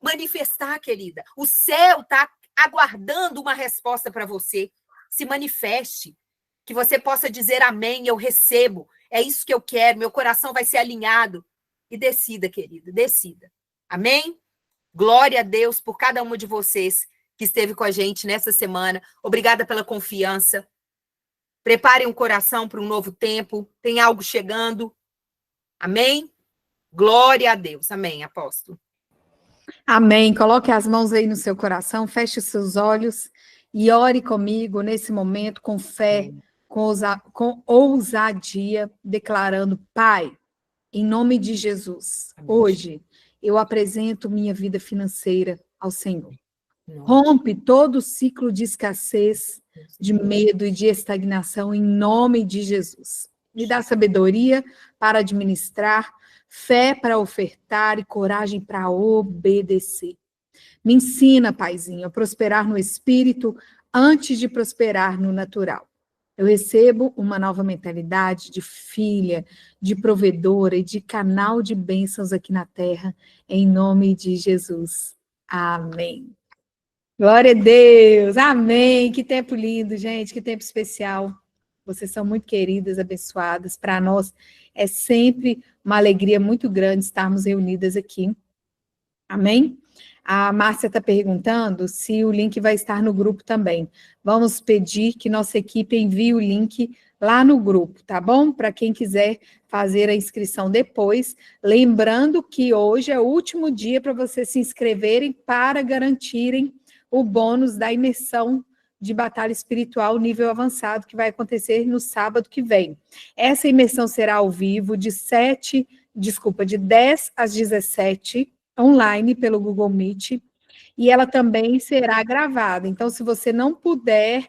Speaker 2: manifestar, querida. O céu está aguardando uma resposta para você. Se manifeste, que você possa dizer amém, eu recebo, é isso que eu quero, meu coração vai ser alinhado. E decida, querida, decida. Amém? Glória a Deus por cada uma de vocês que esteve com a gente nessa semana. Obrigada pela confiança. Preparem o coração para um novo tempo, tem algo chegando. Amém? Glória a Deus. Amém, apóstolo.
Speaker 1: Amém. Coloque as mãos aí no seu coração, feche os seus olhos e ore comigo nesse momento, com fé, com ousadia, declarando: Pai, em nome de Jesus, hoje eu apresento minha vida financeira ao Senhor. Rompe todo o ciclo de escassez, de medo e de estagnação em nome de Jesus. Me dá sabedoria para administrar, fé para ofertar e coragem para obedecer. Me ensina, Paizinho, a prosperar no espírito antes de prosperar no natural. Eu recebo uma nova mentalidade de filha, de provedora e de canal de bênçãos aqui na terra, em nome de Jesus. Amém. Glória a Deus, amém. Que tempo lindo, gente, que tempo especial. Vocês são muito queridas, abençoadas. Para nós é sempre uma alegria muito grande estarmos reunidas aqui. Amém? A Márcia está perguntando se o link vai estar no grupo também. Vamos pedir que nossa equipe envie o link lá no grupo, tá bom? Para quem quiser fazer a inscrição depois. Lembrando que hoje é o último dia para vocês se inscreverem para garantirem o bônus da imersão de batalha espiritual nível avançado, que vai acontecer no sábado que vem. Essa imersão será ao vivo de 10 às 17, online pelo Google Meet, e ela também será gravada. Então, se você não puder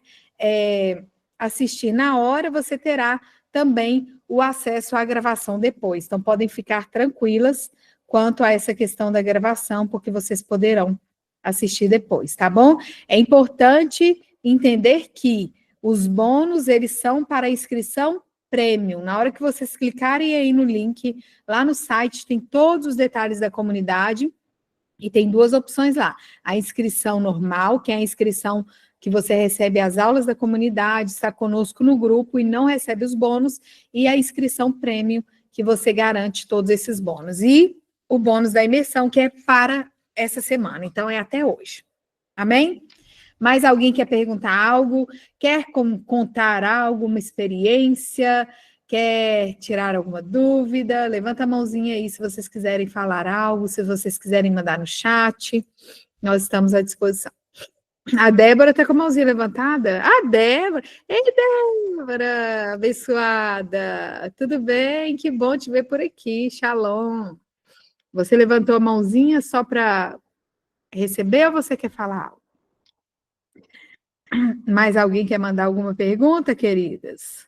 Speaker 1: assistir na hora, você terá também o acesso à gravação depois. Então, podem ficar tranquilas quanto a essa questão da gravação, porque vocês poderão assistir depois, tá bom? É importante entender que os bônus, eles são para inscrição premium. Na hora que vocês clicarem aí no link, lá no site tem todos os detalhes da comunidade e tem duas opções lá. A inscrição normal, que é a inscrição que você recebe as aulas da comunidade, está conosco no grupo e não recebe os bônus, e a inscrição premium, que você garante todos esses bônus. E o bônus da imersão, que é para essa semana, então é até hoje. Amém? Mais alguém quer perguntar algo? Quer contar algo, uma experiência? Quer tirar alguma dúvida? Levanta a mãozinha aí se vocês quiserem falar algo, se vocês quiserem mandar no chat. Nós estamos à disposição. A Débora está com a mãozinha levantada? A Débora! Ei, Débora! Abençoada! Tudo bem? Que bom te ver por aqui. Shalom! Você levantou a mãozinha só para receber ou você quer falar algo? Mais alguém quer mandar alguma pergunta, queridas?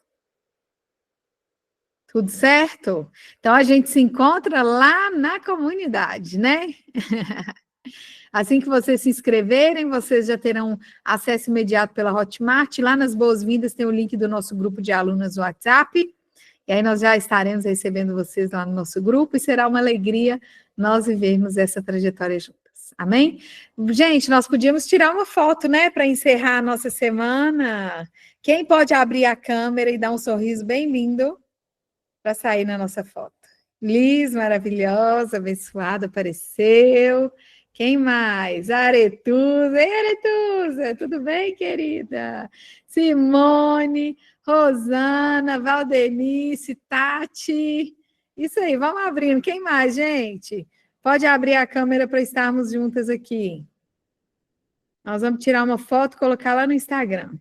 Speaker 1: Tudo certo? Então, a gente se encontra lá na comunidade, né? Assim que vocês se inscreverem, vocês já terão acesso imediato pela Hotmart. Lá nas boas-vindas tem o link do nosso grupo de alunas no WhatsApp. E aí nós já estaremos recebendo vocês lá no nosso grupo e será uma alegria nós vivermos essa trajetória juntas. Amém? Gente, nós podíamos tirar uma foto, né, para encerrar a nossa semana. Quem pode abrir a câmera e dar um sorriso bem lindo para sair na nossa foto? Liz, maravilhosa, abençoada, apareceu. Quem mais? Aretusa. Ei, Aretusa, tudo bem, querida? Simone, Rosana, Valdenice, Tati. Isso aí, vamos abrindo. Quem mais, gente? Pode abrir a câmera para estarmos juntas aqui. Nós vamos tirar uma foto e colocar lá no Instagram.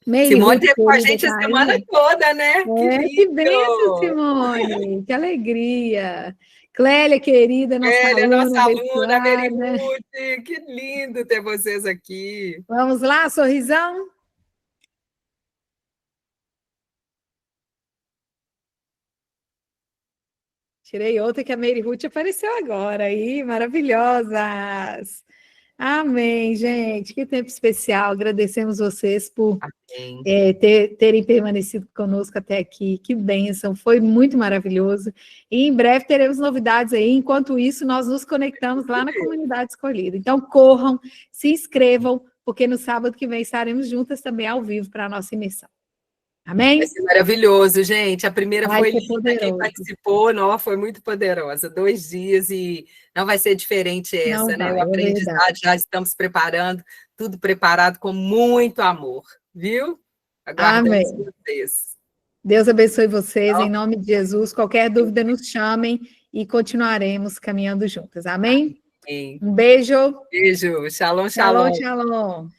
Speaker 2: Simone teve com a gente a semana toda, né?
Speaker 1: Que bênção, Simone. Que alegria. Clélia, querida,
Speaker 2: nossa aluna, Mary Ruth, que lindo ter vocês aqui.
Speaker 1: Vamos lá, sorrisão? Tirei outra que a Mary Ruth apareceu agora aí, maravilhosas. Amém, gente, que tempo especial. Agradecemos vocês por terem permanecido conosco até aqui. Que bênção, foi muito maravilhoso. E em breve teremos novidades aí. Enquanto isso, nós nos conectamos lá na comunidade escolhida. Então, corram, se inscrevam, porque no sábado que vem estaremos juntas também ao vivo para a nossa imersão. Amém?
Speaker 2: Vai ser maravilhoso, gente. A primeira foi linda, quem participou, não, foi muito poderosa. 2 dias e não vai ser diferente essa, né? O aprendizado, já estamos preparando, tudo preparado com muito amor, viu? Aguardamos vocês.
Speaker 1: Deus abençoe vocês, em nome de Jesus. Qualquer dúvida, nos chamem e continuaremos caminhando juntas. Amém?
Speaker 2: Amém.
Speaker 1: Um beijo.
Speaker 2: Beijo. Shalom, shalom.
Speaker 1: Shalom, shalom.